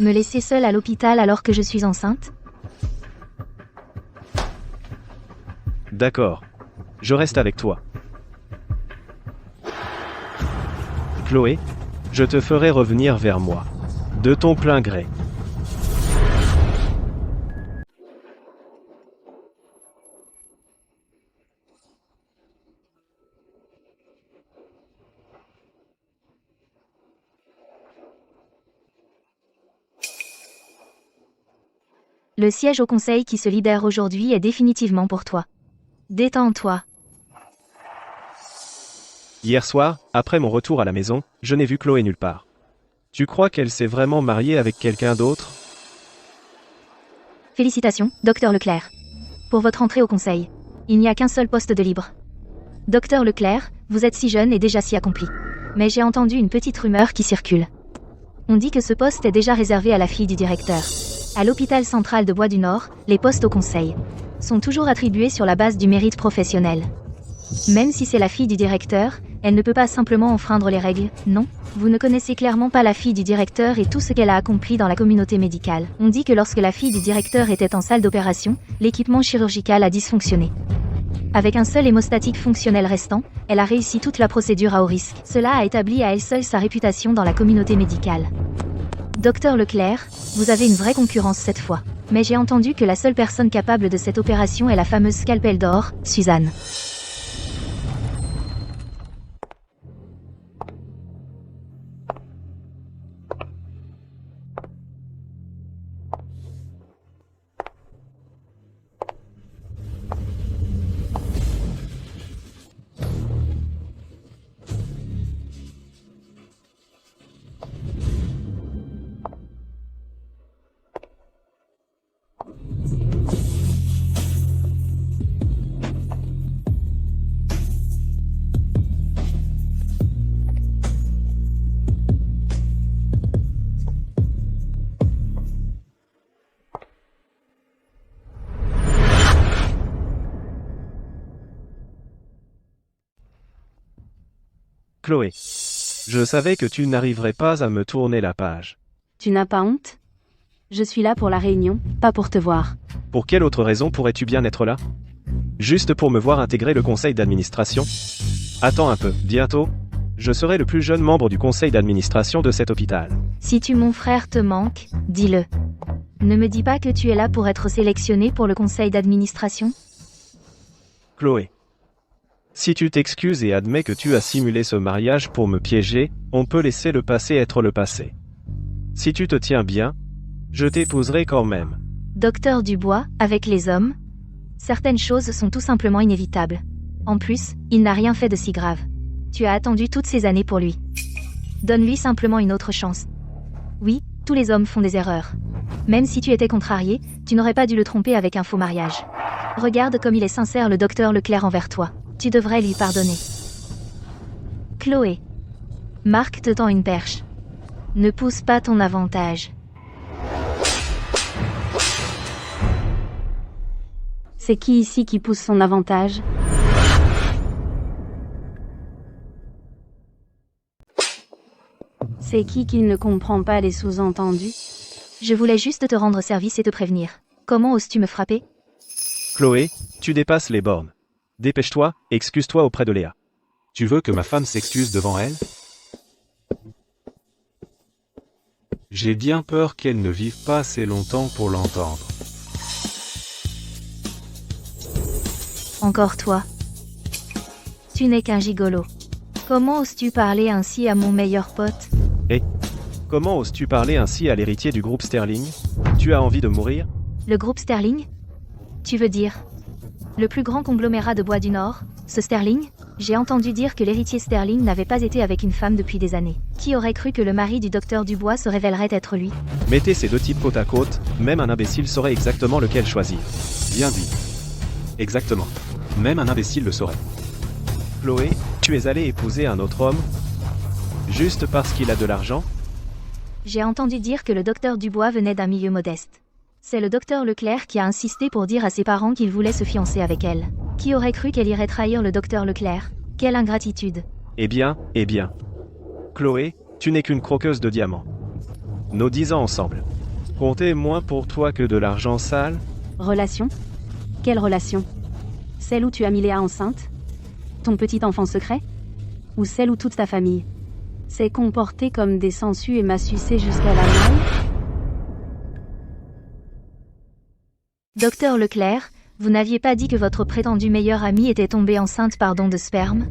me laisser seule à l'hôpital alors que je suis enceinte? D'accord. Je reste avec toi. Chloé, je te ferai revenir vers moi. De ton plein gré. Le siège au conseil qui se libère aujourd'hui est définitivement pour toi. Détends-toi. Hier soir, après mon retour à la maison, je n'ai vu Chloé nulle part. Tu crois qu'elle s'est vraiment mariée avec quelqu'un d'autre? Félicitations, Docteur Leclerc. Pour votre entrée au conseil. Il n'y a qu'un seul poste de libre. Docteur Leclerc, vous êtes si jeune et déjà si accompli. Mais j'ai entendu une petite rumeur qui circule. On dit que ce poste est déjà réservé à la fille du directeur. À l'hôpital central de Bois du Nord, les postes au conseil sont toujours attribués sur la base du mérite professionnel. Même si c'est la fille du directeur, elle ne peut pas simplement enfreindre les règles, non? Vous ne connaissez clairement pas la fille du directeur et tout ce qu'elle a accompli dans la communauté médicale. On dit que lorsque la fille du directeur était en salle d'opération, l'équipement chirurgical a dysfonctionné. Avec un seul hémostatique fonctionnel restant, elle a réussi toute la procédure à haut risque. Cela a établi à elle seule sa réputation dans la communauté médicale. Docteur Leclerc, vous avez une vraie concurrence cette fois. Mais j'ai entendu que la seule personne capable de cette opération est la fameuse scalpel d'or, Suzanne. Chloé, je savais que tu n'arriverais pas à me tourner la page. Tu n'as pas honte? Je suis là pour la réunion, pas pour te voir. Pour quelle autre raison pourrais-tu bien être là? Juste pour me voir intégrer le conseil d'administration? Attends un peu, bientôt, je serai le plus jeune membre du conseil d'administration de cet hôpital. Si mon frère te manque, dis-le. Ne me dis pas que tu es là pour être sélectionné pour le conseil d'administration. Chloé. Si tu t'excuses et admets que tu as simulé ce mariage pour me piéger, on peut laisser le passé être le passé. Si tu te tiens bien, je t'épouserai quand même. Docteur Dubois, avec les hommes, certaines choses sont tout simplement inévitables. En plus, il n'a rien fait de si grave. Tu as attendu toutes ces années pour lui. Donne-lui simplement une autre chance. Oui, tous les hommes font des erreurs. Même si tu étais contrarié, tu n'aurais pas dû le tromper avec un faux mariage. Regarde comme il est sincère le docteur Leclerc envers toi. Tu devrais lui pardonner. Chloé. Marc te tend une perche. Ne pousse pas ton avantage. C'est qui ici qui pousse son avantage? C'est qui ne comprend pas les sous-entendus? Je voulais juste te rendre service et te prévenir. Comment oses-tu me frapper? Chloé, tu dépasses les bornes. Dépêche-toi, excuse-toi auprès de Léa. Tu veux que ma femme s'excuse devant elle? J'ai bien peur qu'elle ne vive pas assez longtemps pour l'entendre. Encore toi. Tu n'es qu'un gigolo. Comment oses-tu parler ainsi à mon meilleur pote? Comment oses-tu parler ainsi à l'héritier du groupe Sterling? Tu as envie de mourir? Le groupe Sterling? Tu veux dire le plus grand conglomérat de bois du Nord, ce Sterling? J'ai entendu dire que l'héritier Sterling n'avait pas été avec une femme depuis des années. Qui aurait cru que le mari du docteur Dubois se révélerait être lui? Mettez ces deux types côte à côte, même un imbécile saurait exactement lequel choisir. Bien dit. Exactement. Même un imbécile le saurait. Chloé, tu es allée épouser un autre homme? Juste parce qu'il a de l'argent? J'ai entendu dire que le docteur Dubois venait d'un milieu modeste. C'est le docteur Leclerc qui a insisté pour dire à ses parents qu'il voulait se fiancer avec elle. Qui aurait cru qu'elle irait trahir le docteur Leclerc? Quelle ingratitude! Eh bien. Chloé, tu n'es qu'une croqueuse de diamants. Nos 10 ans ensemble. Comptaient moins pour toi que de l'argent sale? Relation? Quelle relation? Celle où tu as mis Léa enceinte? Ton petit enfant secret? Ou celle où toute ta famille s'est comportée comme des sangsues et m'a sucé jusqu'à la maille? Docteur Leclerc, vous n'aviez pas dit que votre prétendue meilleure amie était tombée enceinte par don de sperme?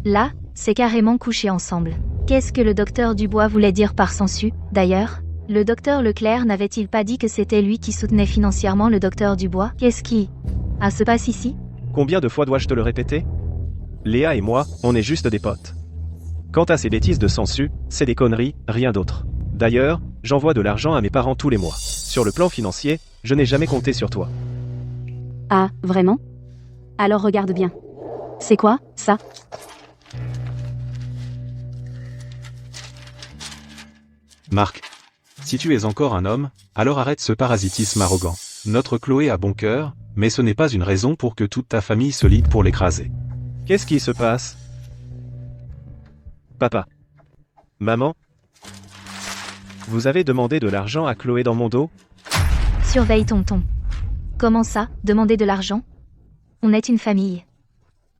Là, c'est carrément couché ensemble. Qu'est-ce que le docteur Dubois voulait dire par sangsue, d'ailleurs? Le docteur Leclerc n'avait-il pas dit que c'était lui qui soutenait financièrement le docteur Dubois? Qu'est-ce qui se passe ici? Combien de fois dois-je te le répéter? Léa et moi, on est juste des potes. Quant à ces bêtises de sangsue, c'est des conneries, rien d'autre. D'ailleurs, j'envoie de l'argent à mes parents tous les mois. Sur le plan financier, je n'ai jamais compté sur toi. Ah, vraiment? Alors regarde bien. C'est quoi, ça? Marc. Si tu es encore un homme, alors arrête ce parasitisme arrogant. Notre Chloé a bon cœur, mais ce n'est pas une raison pour que toute ta famille se ligue pour l'écraser. Qu'est-ce qui se passe? Papa. Maman? Vous avez demandé de l'argent à Chloé dans mon dos? Surveille tonton. Comment ça, demander de l'argent? On est une famille.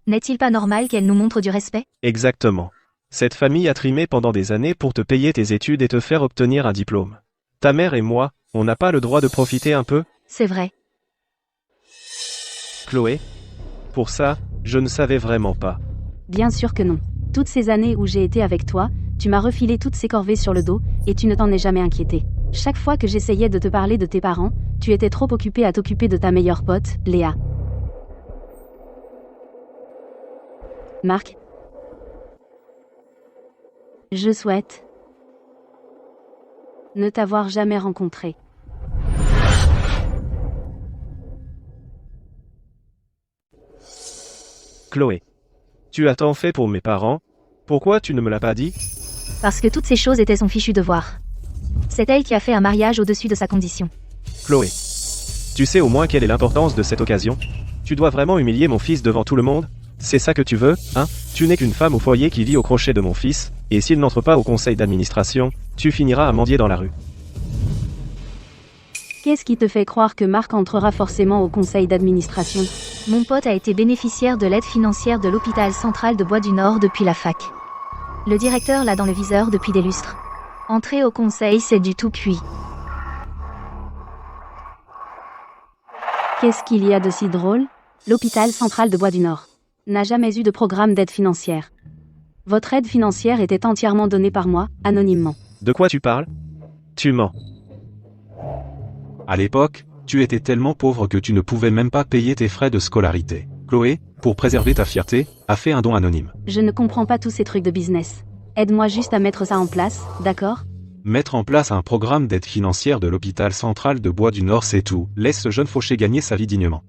N'est-il pas normal qu'elle nous montre du respect? Exactement. Cette famille a trimé pendant des années pour te payer tes études et te faire obtenir un diplôme. Ta mère et moi, on n'a pas le droit de profiter un peu? C'est vrai. Chloé? Pour ça, je ne savais vraiment pas. Bien sûr que non. Toutes ces années où j'ai été avec toi, tu m'as refilé toutes ces corvées sur le dos, et tu ne t'en es jamais inquiété. Chaque fois que j'essayais de te parler de tes parents, tu étais trop occupé à t'occuper de ta meilleure pote, Léa. Marc? Je souhaite ne t'avoir jamais rencontré. Chloé. Tu as tant fait pour mes parents, pourquoi tu ne me l'as pas dit? Parce que toutes ces choses étaient son fichu devoir. C'est elle qui a fait un mariage au-dessus de sa condition. Chloé. Tu sais au moins quelle est l'importance de cette occasion? Tu dois vraiment humilier mon fils devant tout le monde? C'est ça que tu veux, hein? Tu n'es qu'une femme au foyer qui vit au crochet de mon fils, et s'il n'entre pas au conseil d'administration, tu finiras à mendier dans la rue. Qu'est-ce qui te fait croire que Marc entrera forcément au conseil d'administration? Mon pote a été bénéficiaire de l'aide financière de l'hôpital central de Bois du Nord depuis la fac. Le directeur l'a dans le viseur depuis des lustres. Entrer au conseil, c'est du tout cuit. Qu'est-ce qu'il y a de si drôle? L'hôpital central de Bois du Nord n'a jamais eu de programme d'aide financière. Votre aide financière était entièrement donnée par moi, anonymement. De quoi tu parles? Tu mens. À l'époque, tu étais tellement pauvre que tu ne pouvais même pas payer tes frais de scolarité. Chloé, pour préserver ta fierté, a fait un don anonyme. Je ne comprends pas tous ces trucs de business. Aide-moi juste à mettre ça en place, d'accord? Mettre en place un programme d'aide financière de l'hôpital central de Bois du Nord, c'est tout. Laisse ce jeune fauché gagner sa vie dignement.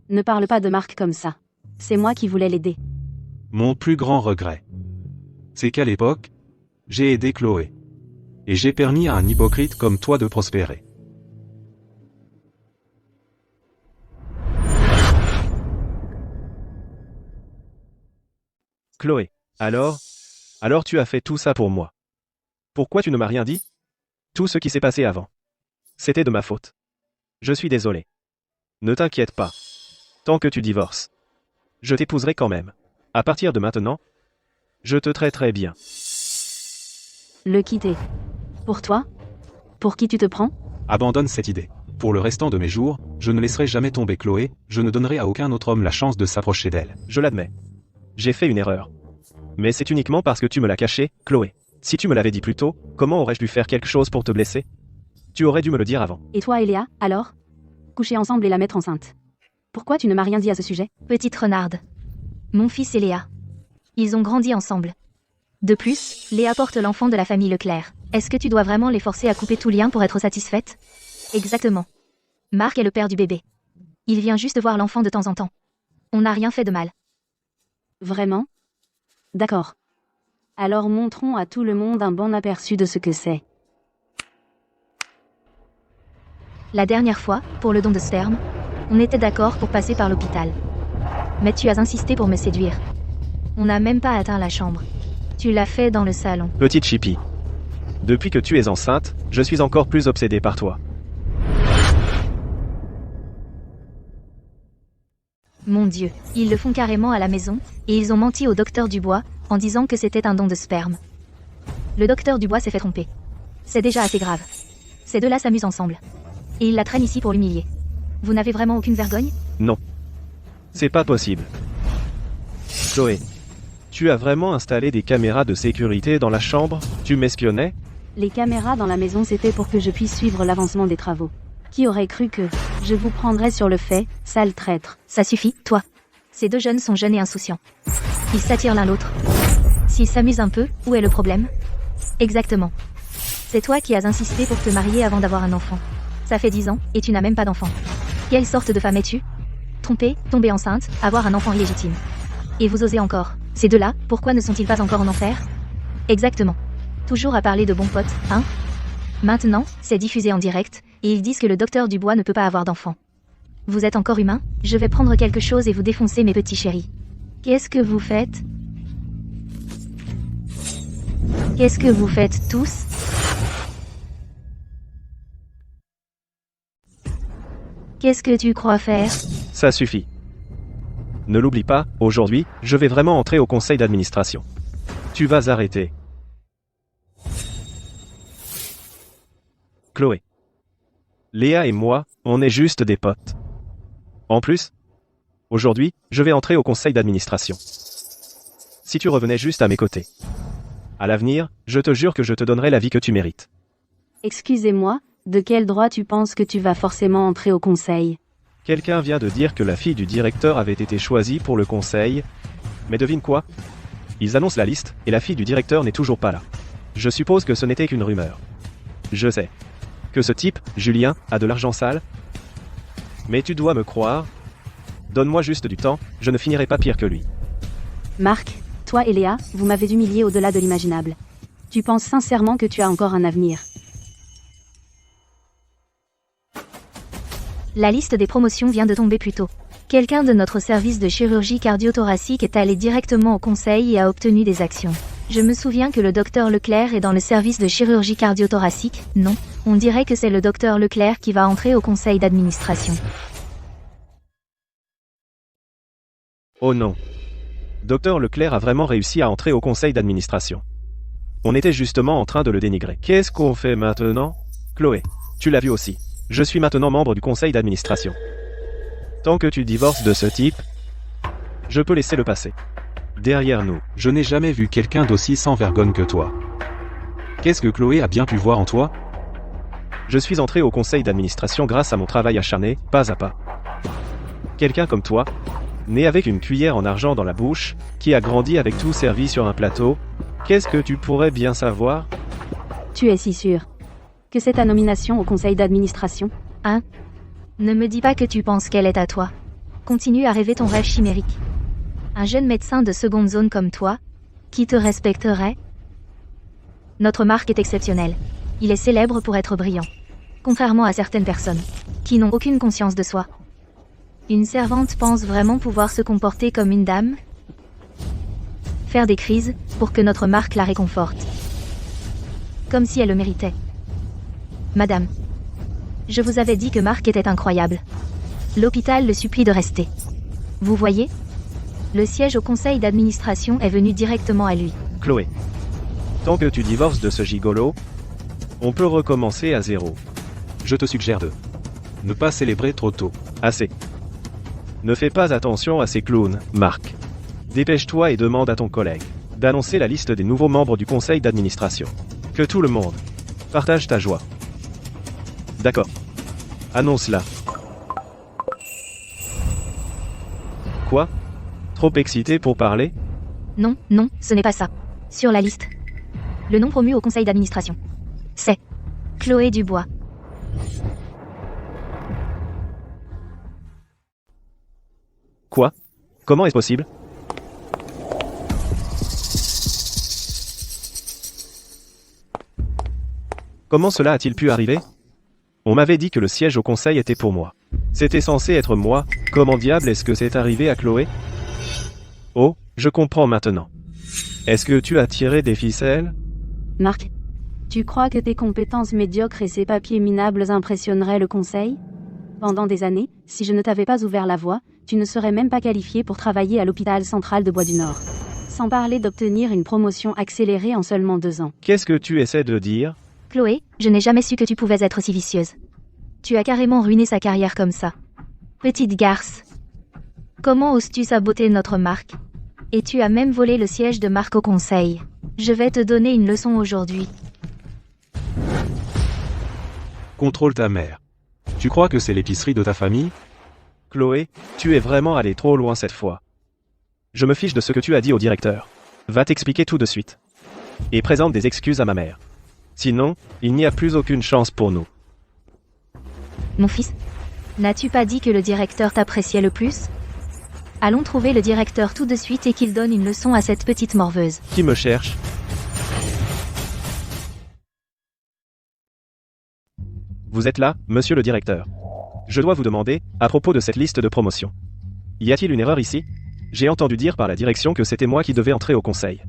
Ne parle pas de Marc comme ça. C'est moi qui voulais l'aider. Mon plus grand regret, c'est qu'à l'époque, j'ai aidé Chloé. Et j'ai permis à un hypocrite comme toi de prospérer. Chloé, alors tu as fait tout ça pour moi. Pourquoi tu ne m'as rien dit? Tout ce qui s'est passé avant. C'était de ma faute. Je suis désolé. Ne t'inquiète pas. Tant que tu divorces, je t'épouserai quand même. À partir de maintenant, je te traiterai bien. Le quitter. Pour toi? Pour qui tu te prends? Abandonne cette idée. Pour le restant de mes jours, je ne laisserai jamais tomber Chloé, je ne donnerai à aucun autre homme la chance de s'approcher d'elle. Je l'admets. J'ai fait une erreur. Mais c'est uniquement parce que tu me l'as caché, Chloé. Si tu me l'avais dit plus tôt, comment aurais-je pu faire quelque chose pour te blesser? Tu aurais dû me le dire avant. Et toi, Eléa, alors? Coucher ensemble et la mettre enceinte. Pourquoi tu ne m'as rien dit à ce sujet? Petite renarde. Mon fils et Léa. Ils ont grandi ensemble. De plus, Léa porte l'enfant de la famille Leclerc. Est-ce que tu dois vraiment les forcer à couper tout lien pour être satisfaite? Exactement. Marc est le père du bébé. Il vient juste voir l'enfant de temps en temps. On n'a rien fait de mal. Vraiment? D'accord. Alors montrons à tout le monde un bon aperçu de ce que c'est. La dernière fois, pour le don de sperme, on était d'accord pour passer par l'hôpital. Mais tu as insisté pour me séduire. On n'a même pas atteint la chambre. Tu l'as fait dans le salon. Petite Chippy. Depuis que tu es enceinte, je suis encore plus obsédé par toi. Mon Dieu, ils le font carrément à la maison, et ils ont menti au docteur Dubois, en disant que c'était un don de sperme. Le docteur Dubois s'est fait tromper. C'est déjà assez grave. Ces deux-là s'amusent ensemble. Et ils la traînent ici pour l'humilier. Vous n'avez vraiment aucune vergogne? Non. C'est pas possible. Chloé, tu as vraiment installé des caméras de sécurité dans la chambre? Tu m'espionnais? Les caméras dans la maison, c'était pour que je puisse suivre l'avancement des travaux. Qui aurait cru que je vous prendrais sur le fait, sale traître? Ça suffit, toi. Ces deux jeunes sont jeunes et insouciants. Ils s'attirent l'un l'autre. S'ils s'amusent un peu, où est le problème? Exactement. C'est toi qui as insisté pour te marier avant d'avoir un enfant. Ça fait 10 ans, et tu n'as même pas d'enfant. Quelle sorte de femme es-tu? Tromper, tomber enceinte, avoir un enfant illégitime. Et vous osez encore. Ces deux-là, pourquoi ne sont-ils pas encore en enfer? Exactement. Toujours à parler de bons potes, hein? Maintenant, c'est diffusé en direct, et ils disent que le docteur Dubois ne peut pas avoir d'enfant. Vous êtes encore humain? Je vais prendre quelque chose et vous défoncer, mes petits chéris. Qu'est-ce que vous faites? Qu'est-ce que vous faites tous? Qu'est-ce que tu crois faire? Ça suffit. Ne l'oublie pas, aujourd'hui, je vais vraiment entrer au conseil d'administration. Tu vas arrêter. Chloé. Léa et moi, on est juste des potes. En plus, aujourd'hui, je vais entrer au conseil d'administration. Si tu revenais juste à mes côtés. À l'avenir, je te jure que je te donnerai la vie que tu mérites. Excusez-moi, de quel droit tu penses que tu vas forcément entrer au conseil? Quelqu'un vient de dire que la fille du directeur avait été choisie pour le conseil. Mais devine quoi? Ils annoncent la liste, et la fille du directeur n'est toujours pas là. Je suppose que ce n'était qu'une rumeur. Je sais que ce type, Julien, a de l'argent sale. Mais tu dois me croire. Donne-moi juste du temps, je ne finirai pas pire que lui. Marc, toi et Léa, vous m'avez humilié au-delà de l'imaginable. Tu penses sincèrement que tu as encore un avenir? La liste des promotions vient de tomber plus tôt. Quelqu'un de notre service de chirurgie cardio-thoracique est allé directement au conseil et a obtenu des actions. Je me souviens que le docteur Leclerc est dans le service de chirurgie cardio-thoracique, non? On dirait que c'est le docteur Leclerc qui va entrer au conseil d'administration. Oh non. Docteur Leclerc a vraiment réussi à entrer au conseil d'administration. On était justement en train de le dénigrer. Qu'est-ce qu'on fait maintenant? Chloé, tu l'as vu aussi. Je suis maintenant membre du conseil d'administration. Tant que tu divorces de ce type, je peux laisser le passer. Derrière nous. Je n'ai jamais vu quelqu'un d'aussi sans vergogne que toi. Qu'est-ce que Chloé a bien pu voir en toi? Je suis entré au conseil d'administration grâce à mon travail acharné, pas à pas. Quelqu'un comme toi, né avec une cuillère en argent dans la bouche, qui a grandi avec tout servi sur un plateau, qu'est-ce que tu pourrais bien savoir? Tu es si sûr que c'est ta nomination au conseil d'administration? Hein? Ne me dis pas que tu penses qu'elle est à toi. Continue à rêver ton rêve chimérique. Un jeune médecin de seconde zone comme toi, qui te respecterait? Notre Marc est exceptionnel. Il est célèbre pour être brillant. Contrairement à certaines personnes, qui n'ont aucune conscience de soi. Une servante pense vraiment pouvoir se comporter comme une dame? Faire des crises, pour que notre Marc la réconforte. Comme si elle le méritait. Madame. Je vous avais dit que Marc était incroyable. L'hôpital le supplie de rester. Vous voyez? Le siège au conseil d'administration est venu directement à lui. Chloé. Tant que tu divorces de ce gigolo, on peut recommencer à zéro. Je te suggère de ne pas célébrer trop tôt. Assez. Ne fais pas attention à ces clowns, Marc. Dépêche-toi et demande à ton collègue d'annoncer la liste des nouveaux membres du conseil d'administration. Que tout le monde partage ta joie. D'accord. Annonce-la. Quoi? Trop excité pour parler? Non, non, ce n'est pas ça. Sur la liste. Le nom promu au conseil d'administration. C'est Chloé Dubois. Quoi? Comment est-ce possible? Comment cela a-t-il pu arriver? On m'avait dit que le siège au conseil était pour moi. C'était censé être moi. Comment diable est-ce que c'est arrivé à Chloé? Oh, je comprends maintenant. Est-ce que tu as tiré des ficelles? Marc, tu crois que tes compétences médiocres et ces papiers minables impressionneraient le conseil? Pendant des années, si je ne t'avais pas ouvert la voie, tu ne serais même pas qualifié pour travailler à l'hôpital central de Bois-du-Nord. Sans parler d'obtenir une promotion accélérée en seulement 2 ans. Qu'est-ce que tu essaies de dire? Chloé, je n'ai jamais su que tu pouvais être si vicieuse. Tu as carrément ruiné sa carrière comme ça. Petite garce. Comment oses-tu saboter notre Marc? Et tu as même volé le siège de Marc au conseil. Je vais te donner une leçon aujourd'hui. Contrôle ta mère. Tu crois que c'est l'épicerie de ta famille? Chloé, tu es vraiment allé trop loin cette fois. Je me fiche de ce que tu as dit au directeur. Va t'expliquer tout de suite. Et présente des excuses à ma mère. Sinon, il n'y a plus aucune chance pour nous. Mon fils, n'as-tu pas dit que le directeur t'appréciait le plus? Allons trouver le directeur tout de suite et qu'il donne une leçon à cette petite morveuse. Qui me cherche? Vous êtes là, monsieur le directeur. Je dois vous demander, à propos de cette liste de promotion. Y a-t-il une erreur ici? J'ai entendu dire par la direction que c'était moi qui devais entrer au conseil.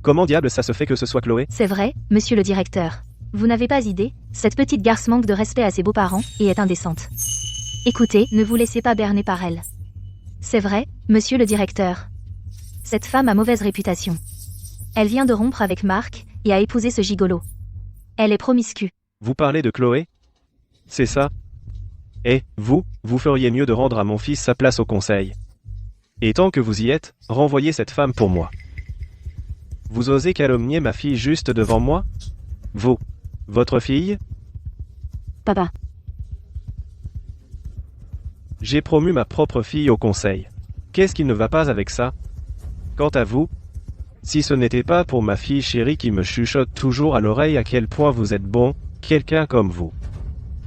Comment diable ça se fait que ce soit Chloé? C'est vrai, monsieur le directeur. Vous n'avez pas idée, cette petite garce manque de respect à ses beaux-parents et est indécente. Écoutez, ne vous laissez pas berner par elle. C'est vrai, monsieur le directeur. Cette femme a mauvaise réputation. Elle vient de rompre avec Marc et a épousé ce gigolo. Elle est promiscue. Vous parlez de Chloé? C'est ça? Et, vous feriez mieux de rendre à mon fils sa place au conseil. Et tant que vous y êtes, renvoyez cette femme pour moi. Vous osez calomnier ma fille juste devant moi? Vous, votre fille? Papa, J'ai promu ma propre fille au conseil. Qu'est-ce qui ne va pas avec ça? Quant à vous, si ce n'était pas pour ma fille chérie qui me chuchote toujours à l'oreille à quel point vous êtes bon, quelqu'un comme vous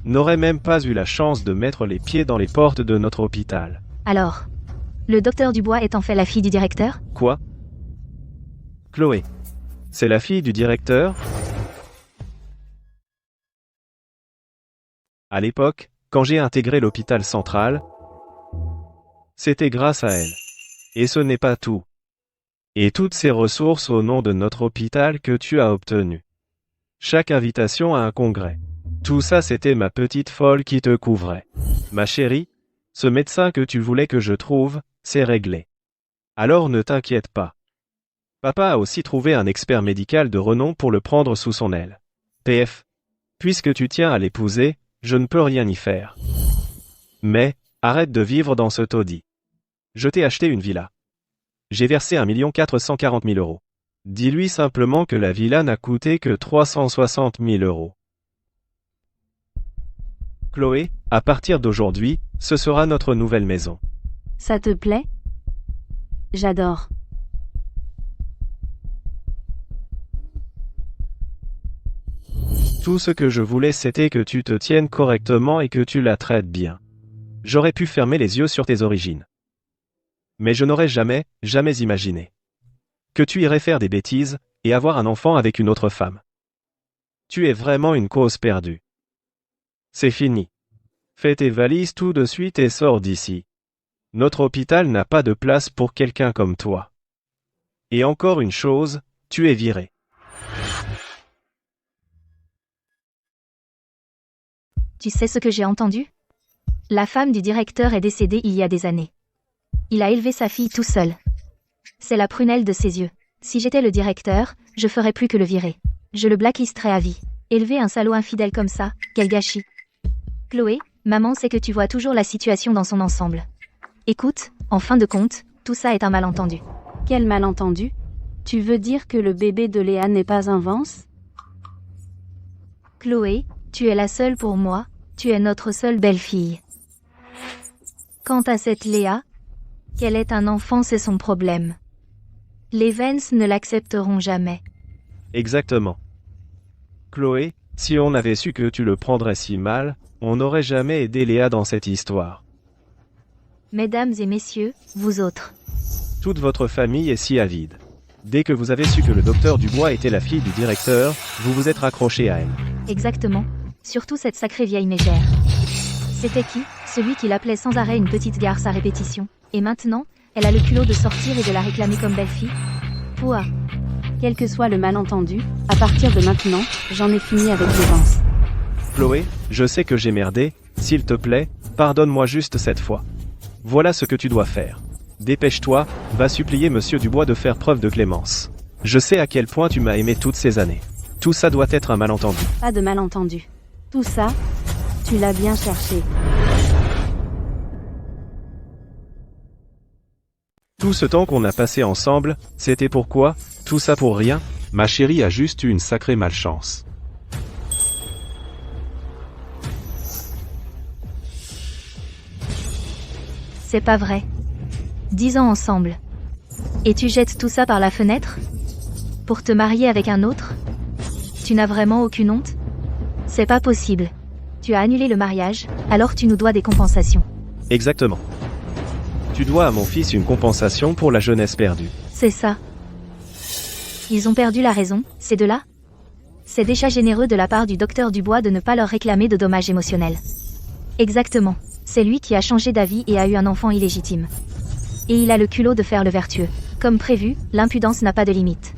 n'aurait même pas eu la chance de mettre les pieds dans les portes de notre hôpital. Alors, le docteur Dubois est en fait la fille du directeur? Quoi? Chloé. C'est la fille du directeur? À l'époque, quand j'ai intégré l'hôpital central, c'était grâce à elle. Et ce n'est pas tout. Et toutes ces ressources au nom de notre hôpital que tu as obtenues. Chaque invitation à un congrès. Tout ça c'était ma petite folle qui te couvrait. Ma chérie, ce médecin que tu voulais que je trouve, c'est réglé. Alors ne t'inquiète pas. Papa a aussi trouvé un expert médical de renom pour le prendre sous son aile. PF. Puisque tu tiens à l'épouser, je ne peux rien y faire. Mais, arrête de vivre dans ce taudis. Je t'ai acheté une villa. J'ai versé 1 440 000 euros. Dis-lui simplement que la villa n'a coûté que 360 000 euros. Chloé, à partir d'aujourd'hui, ce sera notre nouvelle maison. Ça te plaît? J'adore. Tout ce que je voulais c'était que tu te tiennes correctement et que tu la traites bien. J'aurais pu fermer les yeux sur tes origines. Mais je n'aurais jamais imaginé que tu irais faire des bêtises et avoir un enfant avec une autre femme. Tu es vraiment une cause perdue. C'est fini. Fais tes valises tout de suite et sors d'ici. Notre hôpital n'a pas de place pour quelqu'un comme toi. Et encore une chose, tu es viré. Tu sais ce que j'ai entendu? La femme du directeur est décédée il y a des années. Il a élevé sa fille tout seul. C'est la prunelle de ses yeux. Si j'étais le directeur, je ferais plus que le virer. Je le blacklisterais à vie. Élever un salaud infidèle comme ça, quel gâchis. Chloé, maman sait que tu vois toujours la situation dans son ensemble. Écoute, en fin de compte, tout ça est un malentendu. Quel malentendu? Tu veux dire que le bébé de Léa n'est pas un Vance? Chloé, tu es la seule pour moi, tu es notre seule belle-fille. Quant à cette Léa, qu'elle ait un enfant c'est son problème. Les Vance ne l'accepteront jamais. Exactement. Chloé, si on avait su que tu le prendrais si mal, on n'aurait jamais aidé Léa dans cette histoire. Mesdames et messieurs, vous autres. Toute votre famille est si avide. Dès que vous avez su que le docteur Dubois était la fille du directeur, vous vous êtes raccroché à elle. Exactement. Surtout cette sacrée vieille mégère. C'était qui? Celui qui l'appelait sans arrêt une petite garce à répétition. Et maintenant, elle a le culot de sortir et de la réclamer comme belle-fille? Pouah. Quel que soit le malentendu, à partir de maintenant, j'en ai fini avec les Vance. Chloé, je sais que j'ai merdé, s'il te plaît, pardonne-moi juste cette fois. Voilà ce que tu dois faire. Dépêche-toi, va supplier Monsieur Dubois de faire preuve de clémence. Je sais à quel point tu m'as aimé toutes ces années. Tout ça doit être un malentendu. Pas de malentendu. Tout ça, tu l'as bien cherché. Tout ce temps qu'on a passé ensemble, c'était pourquoi? Tout ça pour rien? Ma chérie a juste eu une sacrée malchance. C'est pas vrai. 10 ans ensemble. Et tu jettes tout ça par la fenêtre? Pour te marier avec un autre? Tu n'as vraiment aucune honte? C'est pas possible. Tu as annulé le mariage, alors tu nous dois des compensations. Exactement. Tu dois à mon fils une compensation pour la jeunesse perdue. C'est ça. Ils ont perdu la raison, ces deux-là? C'est déjà généreux de la part du docteur Dubois de ne pas leur réclamer de dommages émotionnels. Exactement. C'est lui qui a changé d'avis et a eu un enfant illégitime. Et il a le culot de faire le vertueux. Comme prévu, l'impudence n'a pas de limite.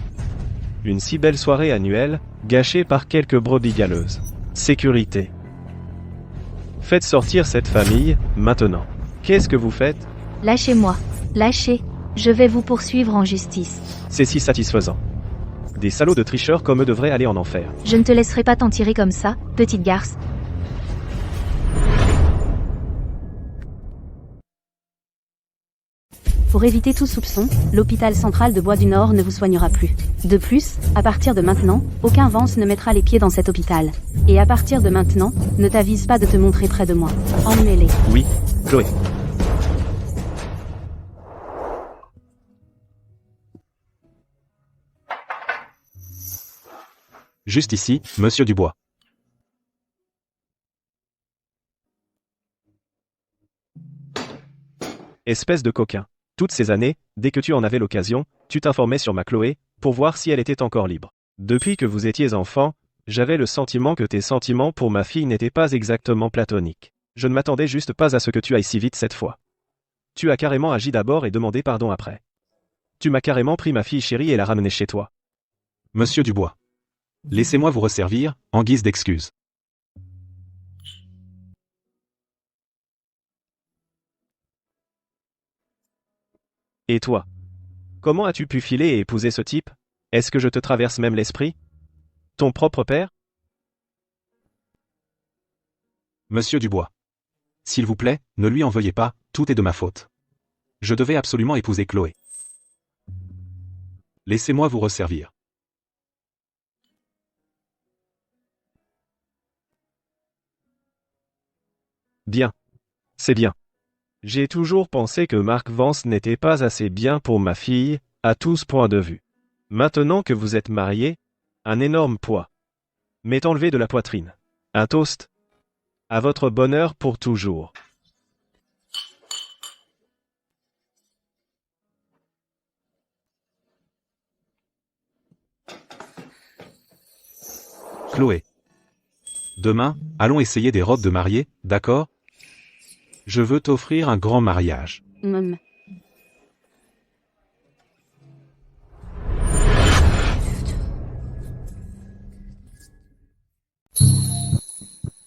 Une si belle soirée annuelle, gâchée par quelques brebis galeuses. Sécurité. Faites sortir cette famille, maintenant. Qu'est-ce que vous faites? Lâchez-moi. Lâchez. Je vais vous poursuivre en justice. C'est si satisfaisant. Des salauds de tricheurs comme eux devraient aller en enfer. Je ne te laisserai pas t'en tirer comme ça, petite garce. Pour éviter tout soupçon, l'hôpital central de Bois du Nord ne vous soignera plus. De plus, à partir de maintenant, aucun Vance ne mettra les pieds dans cet hôpital. Et à partir de maintenant, ne t'avise pas de te montrer près de moi. Emmenez-les. Oui, Chloé. Juste ici, Monsieur Dubois. Espèce de coquin. Toutes ces années, dès que tu en avais l'occasion, tu t'informais sur ma Chloé, pour voir si elle était encore libre. Depuis que vous étiez enfant, j'avais le sentiment que tes sentiments pour ma fille n'étaient pas exactement platoniques. Je ne m'attendais juste pas à ce que tu ailles si vite cette fois. Tu as carrément agi d'abord et demandé pardon après. Tu m'as carrément pris ma fille chérie et l'a ramenée chez toi. Monsieur Dubois. Laissez-moi vous resservir, en guise d'excuse. Et toi? Comment as-tu pu filer et épouser ce type? Est-ce que je te traverse même l'esprit? Ton propre père? Monsieur Dubois. S'il vous plaît, ne lui en veuillez pas, tout est de ma faute. Je devais absolument épouser Chloé. Laissez-moi vous resservir. Bien. C'est bien. J'ai toujours pensé que Mark Vance n'était pas assez bien pour ma fille, à tous points de vue. Maintenant que vous êtes mariés, un énorme poids m'est enlevé de la poitrine. Un toast à votre bonheur pour toujours. Chloé. Demain, allons essayer des robes de mariée, d'accord? Je veux t'offrir un grand mariage. Mum.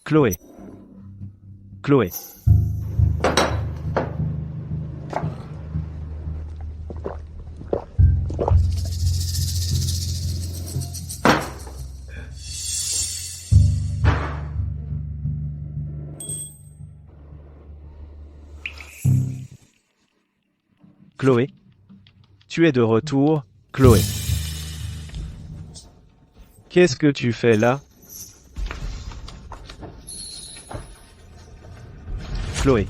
Chloé. Chloé. Chloé. Tu es de retour, Chloé. Qu'est-ce que tu fais là? Chloé.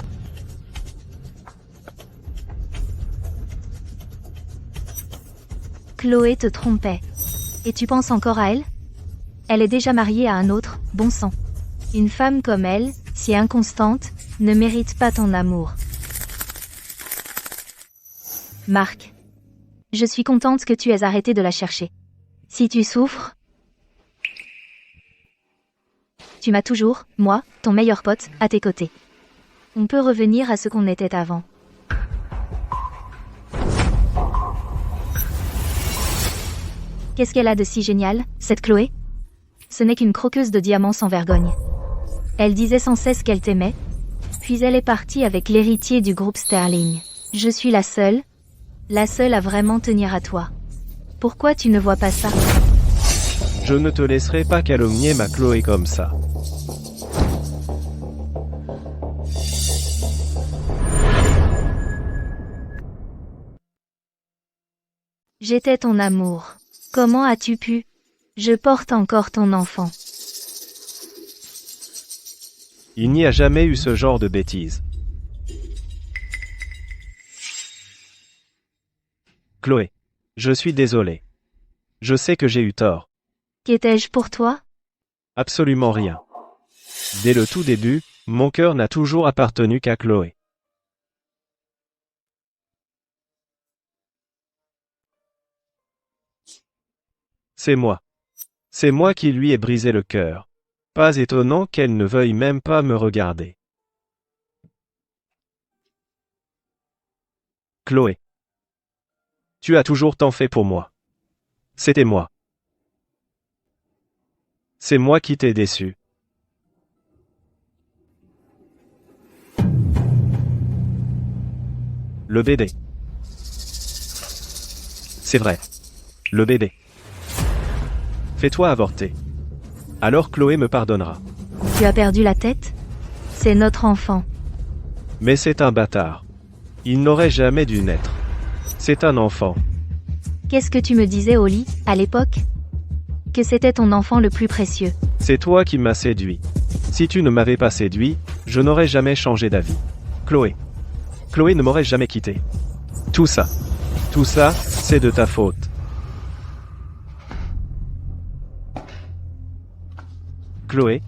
Chloé te trompait. Et tu penses encore à elle? Elle est déjà mariée à un autre, bon sang. Une femme comme elle, si inconstante, ne mérite pas ton amour. Marc. Je suis contente que tu aies arrêté de la chercher. Si tu souffres, tu m'as toujours, moi, ton meilleur pote, à tes côtés. On peut revenir à ce qu'on était avant. Qu'est-ce qu'elle a de si génial, cette Chloé? Ce n'est qu'une croqueuse de diamants sans vergogne. Elle disait sans cesse qu'elle t'aimait, puis elle est partie avec l'héritier du groupe Sterling. Je suis la seule à vraiment tenir à toi. Pourquoi tu ne vois pas ça? Je ne te laisserai pas calomnier ma Chloé comme ça. J'étais ton amour. Comment as-tu pu? Je porte encore ton enfant. Il n'y a jamais eu ce genre de bêtises. Chloé. Je suis désolé. Je sais que j'ai eu tort. Qu'étais-je pour toi? Absolument rien. Dès le tout début, mon cœur n'a toujours appartenu qu'à Chloé. C'est moi. C'est moi qui lui ai brisé le cœur. Pas étonnant qu'elle ne veuille même pas me regarder. Chloé. Tu as toujours tant fait pour moi. C'était moi. C'est moi qui t'ai déçu. Le bébé. C'est vrai. Le bébé. Fais-toi avorter. Alors Chloé me pardonnera. Tu as perdu la tête? C'est notre enfant. Mais c'est un bâtard. Il n'aurait jamais dû naître. C'est un enfant. Qu'est-ce que tu me disais au lit, à l'époque? Que c'était ton enfant le plus précieux. C'est toi qui m'as séduit. Si tu ne m'avais pas séduit, je n'aurais jamais changé d'avis. Chloé. Chloé ne m'aurait jamais quitté. Tout ça, c'est de ta faute. Chloé.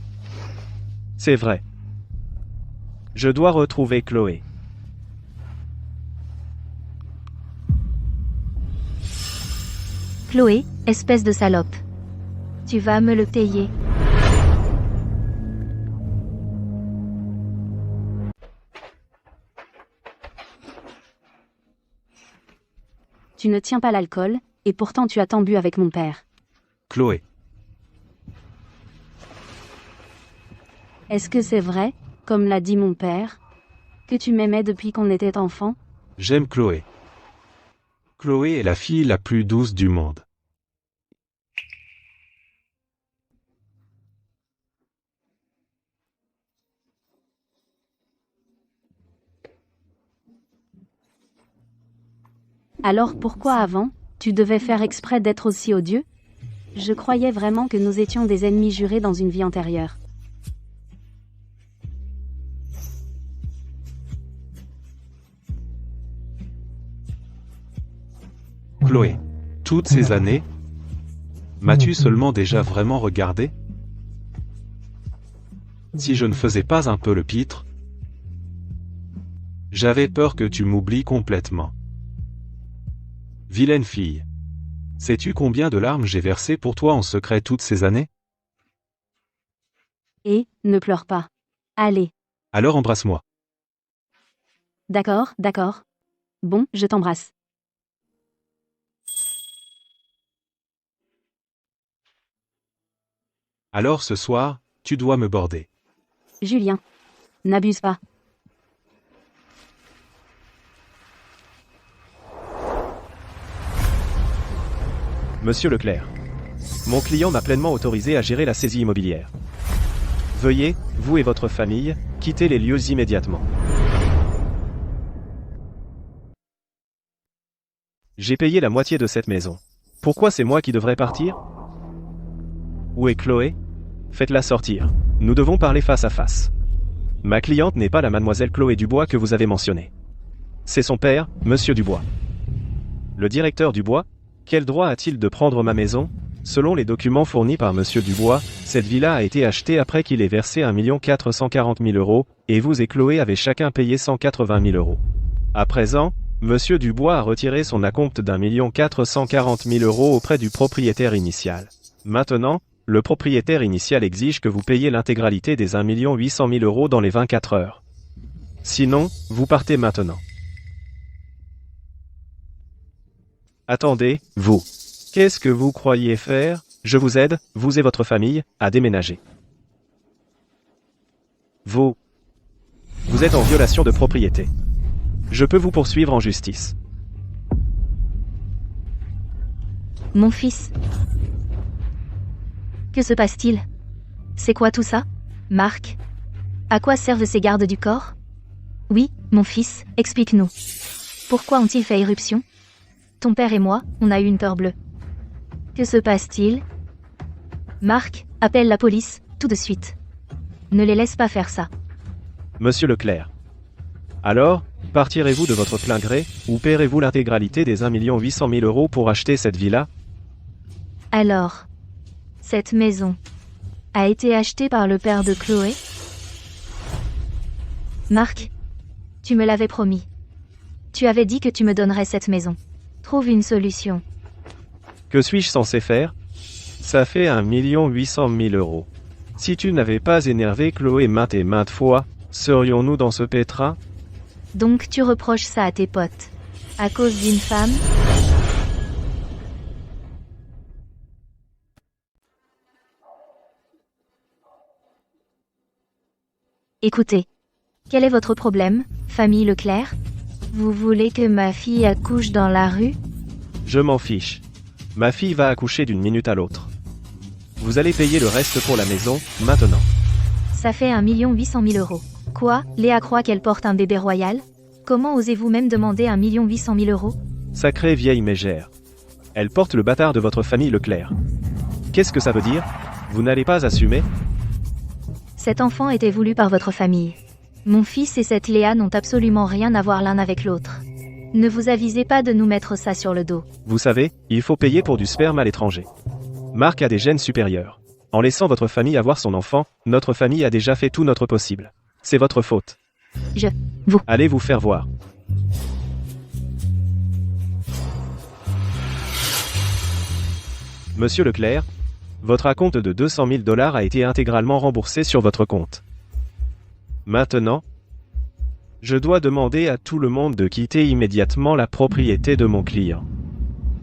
C'est vrai. Je dois retrouver Chloé. Chloé, espèce de salope. Tu vas me le payer. Tu ne tiens pas l'alcool, et pourtant tu as tant bu avec mon père. Chloé. Est-ce que c'est vrai, comme l'a dit mon père, que tu m'aimais depuis qu'on était enfant? J'aime Chloé. Chloé est la fille la plus douce du monde. Alors pourquoi avant, tu devais faire exprès d'être aussi odieux? Je croyais vraiment que nous étions des ennemis jurés dans une vie antérieure. Chloé. Toutes ces années, m'as-tu seulement déjà vraiment regardé? Si je ne faisais pas un peu le pitre, j'avais peur que tu m'oublies complètement. Vilaine fille. Sais-tu combien de larmes j'ai versées pour toi en secret toutes ces années? Et, ne pleure pas. Allez. Alors embrasse-moi. D'accord, d'accord. Bon, je t'embrasse. Alors ce soir, tu dois me border. Julien. N'abuse pas. Monsieur Leclerc. Mon client m'a pleinement autorisé à gérer la saisie immobilière. Veuillez, vous et votre famille, quitter les lieux immédiatement. J'ai payé la moitié de cette maison. Pourquoi c'est moi qui devrais partir? Où est Chloé? Faites-la sortir. Nous devons parler face à face. Ma cliente n'est pas la mademoiselle Chloé Dubois que vous avez mentionnée. C'est son père, monsieur Dubois. Le directeur Dubois? Quel droit a-t-il de prendre ma maison? Selon les documents fournis par monsieur Dubois, cette villa a été achetée après qu'il ait versé 1 440 000 €, et vous et Chloé avez chacun payé 180 000 €. À présent, monsieur Dubois a retiré son acompte d'1 440 000 € auprès du propriétaire initial. Maintenant, le propriétaire initial exige que vous payiez l'intégralité des 1 800 000 € dans les 24 heures. Sinon, vous partez maintenant. Attendez, vous. Qu'est-ce que vous croyez faire? Je vous aide, vous et votre famille, à déménager. Vous êtes en violation de propriété. Je peux vous poursuivre en justice. Mon fils. Que se passe-t-il? C'est quoi tout ça? Marc? À quoi servent ces gardes du corps? Oui, mon fils, explique-nous. Pourquoi ont-ils fait éruption? Ton père et moi, on a eu une peur bleue. Que se passe-t-il? Marc, appelle la police, tout de suite. Ne les laisse pas faire ça. Monsieur Leclerc. Alors, partirez-vous de votre plein gré, ou paierez-vous l'intégralité des 1 800 000 € pour acheter cette villa? Alors, cette maison a été achetée par le père de Chloé? Marc, tu me l'avais promis. Tu avais dit que tu me donnerais cette maison. Trouve une solution. Que suis-je censé faire? Ça fait 1 800 000 €. Si tu n'avais pas énervé Chloé maintes et maintes fois, serions-nous dans ce pétrin? Donc tu reproches ça à tes potes. À cause d'une femme? Écoutez. Quel est votre problème, famille Leclerc? Vous voulez que ma fille accouche dans la rue? Je m'en fiche. Ma fille va accoucher d'une minute à l'autre. Vous allez payer le reste pour la maison, maintenant. Ça fait 1 800 000 €. Quoi? Léa croit qu'elle porte un bébé royal? Comment osez-vous même demander 1 800 000 €? Sacrée vieille mégère. Elle porte le bâtard de votre famille Leclerc. Qu'est-ce que ça veut dire? Vous n'allez pas assumer? Cet enfant était voulu par votre famille. Mon fils et cette Léa n'ont absolument rien à voir l'un avec l'autre. Ne vous avisez pas de nous mettre ça sur le dos. Vous savez, il faut payer pour du sperme à l'étranger. Marc a des gènes supérieurs. En laissant votre famille avoir son enfant, notre famille a déjà fait tout notre possible. C'est votre faute. Vous. Allez vous faire voir. Monsieur Leclerc, votre acompte de 200 000 $ a été intégralement remboursé sur votre compte. Maintenant, je dois demander à tout le monde de quitter immédiatement la propriété de mon client.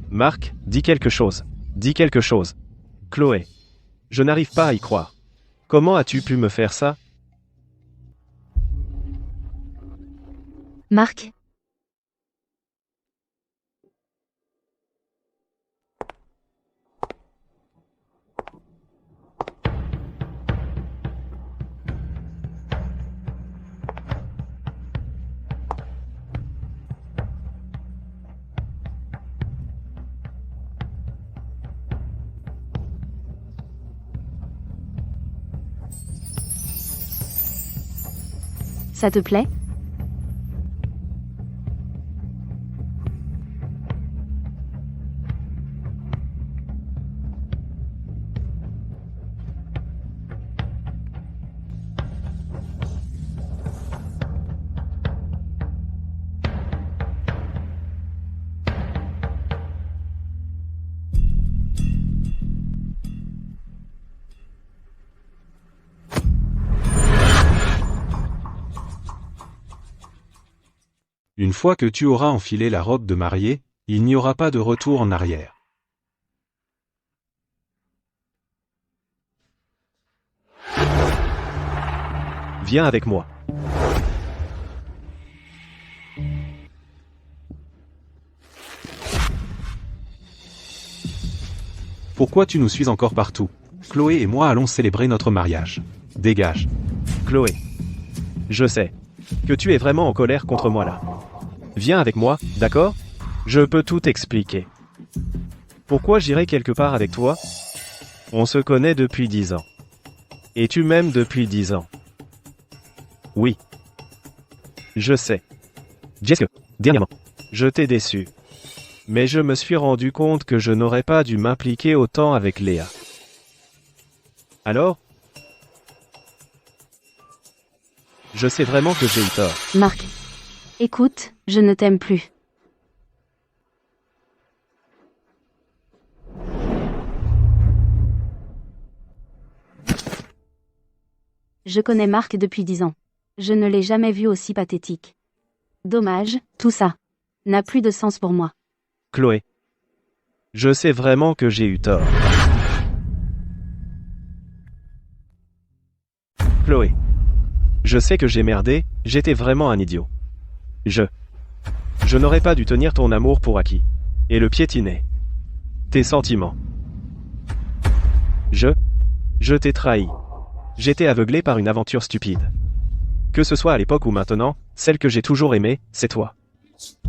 Marc, dis quelque chose. Dis quelque chose. Chloé. Je n'arrive pas à y croire. Comment as-tu pu me faire ça? Marc, Ça te plaît? Une fois que tu auras enfilé la robe de mariée, il n'y aura pas de retour en arrière. Viens avec moi. Pourquoi tu nous suis encore partout? Chloé et moi allons célébrer notre mariage. Dégage. Chloé. Je sais que tu es vraiment en colère contre moi là. Viens avec moi, d'accord? Je peux tout expliquer. Pourquoi j'irai quelque part avec toi? On se connaît depuis 10 ans. Et tu m'aimes depuis 10 ans. Oui. Je sais. Jessica, dernièrement, je t'ai déçu. Mais je me suis rendu compte que je n'aurais pas dû m'impliquer autant avec Léa. Alors? Je sais vraiment que j'ai eu tort. Marc. Écoute, je ne t'aime plus. Je connais Marc depuis 10 ans. Je ne l'ai jamais vu aussi pathétique. Dommage, tout ça n'a plus de sens pour moi. Chloé. Je sais vraiment que j'ai eu tort. Chloé. Je sais que j'ai merdé, j'étais vraiment un idiot. Je n'aurais pas dû tenir ton amour pour acquis. Et le piétiner. Tes sentiments. Je t'ai trahi. J'étais aveuglé par une aventure stupide. Que ce soit à l'époque ou maintenant, celle que j'ai toujours aimée, c'est toi.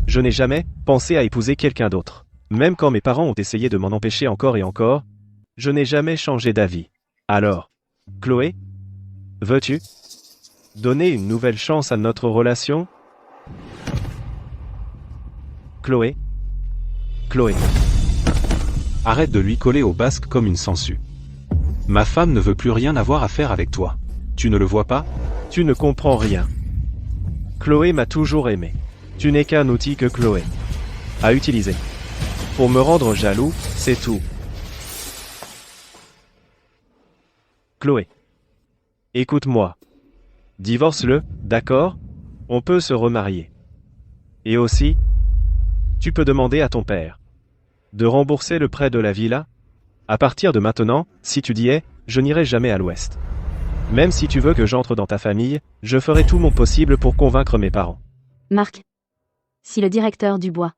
Je n'ai jamais pensé à épouser quelqu'un d'autre. Même quand mes parents ont essayé de m'en empêcher encore et encore, je n'ai jamais changé d'avis. Alors, Chloé, veux-tu donner une nouvelle chance à notre relation? Chloé. Chloé. Arrête de lui coller au basque comme une sangsue. Ma femme ne veut plus rien avoir à faire avec toi. Tu ne le vois pas? Tu ne comprends rien. Chloé m'a toujours aimé. Tu n'es qu'un outil que Chloé a utilisé. Pour me rendre jaloux, c'est tout. Chloé. Écoute-moi. Divorce-le, d'accord? On peut se remarier. Et aussi, tu peux demander à ton père de rembourser le prêt de la villa. À partir de maintenant, si tu dis « je n'irai jamais à l'ouest ». Même si tu veux que j'entre dans ta famille, je ferai tout mon possible pour convaincre mes parents. Marc. Si le directeur du bois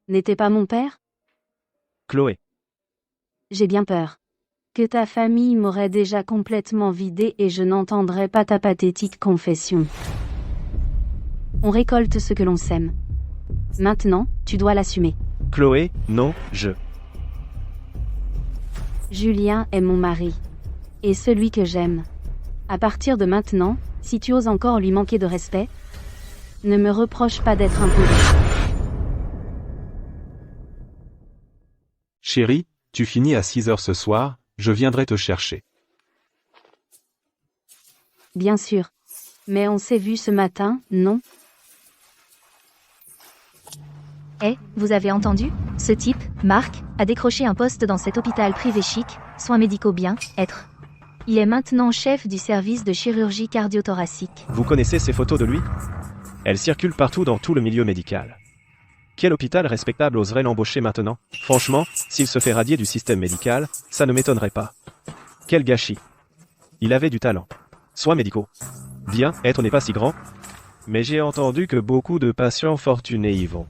n'était pas mon père? Chloé. J'ai bien peur que ta famille m'aurait déjà complètement vidé et je n'entendrais pas ta pathétique confession. On récolte ce que l'on sème. Maintenant, tu dois l'assumer. Chloé, non, Julien est mon mari. Et celui que j'aime. À partir de maintenant, si tu oses encore lui manquer de respect, ne me reproche pas d'être impoli. Chérie, tu finis à 6 heures ce soir, je viendrai te chercher. Bien sûr. Mais on s'est vu ce matin, non? Eh, vous avez entendu? Ce type, Marc, a décroché un poste dans cet hôpital privé chic, soins médicaux bien, être. Il est maintenant chef du service de chirurgie cardio-thoracique. Vous connaissez ces photos de lui? Elles circulent partout dans tout le milieu médical. Quel hôpital respectable oserait l'embaucher maintenant? Franchement, s'il se fait radier du système médical, ça ne m'étonnerait pas. Quel gâchis. Il avait du talent. Soins médicaux. Bien, être n'est pas si grand. Mais j'ai entendu que beaucoup de patients fortunés y vont.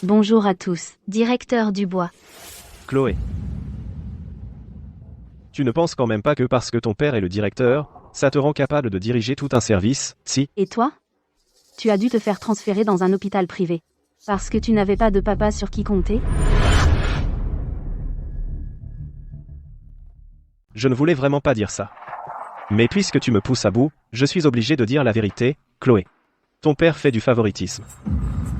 Bonjour à tous, directeur Dubois. Chloé. Tu ne penses quand même pas que parce que ton père est le directeur, ça te rend capable de diriger tout un service, si? Et toi? Tu as dû te faire transférer dans un hôpital privé. Parce que tu n'avais pas de papa sur qui compter? Je ne voulais vraiment pas dire ça. Mais puisque tu me pousses à bout, je suis obligé de dire la vérité, Chloé. Ton père fait du favoritisme.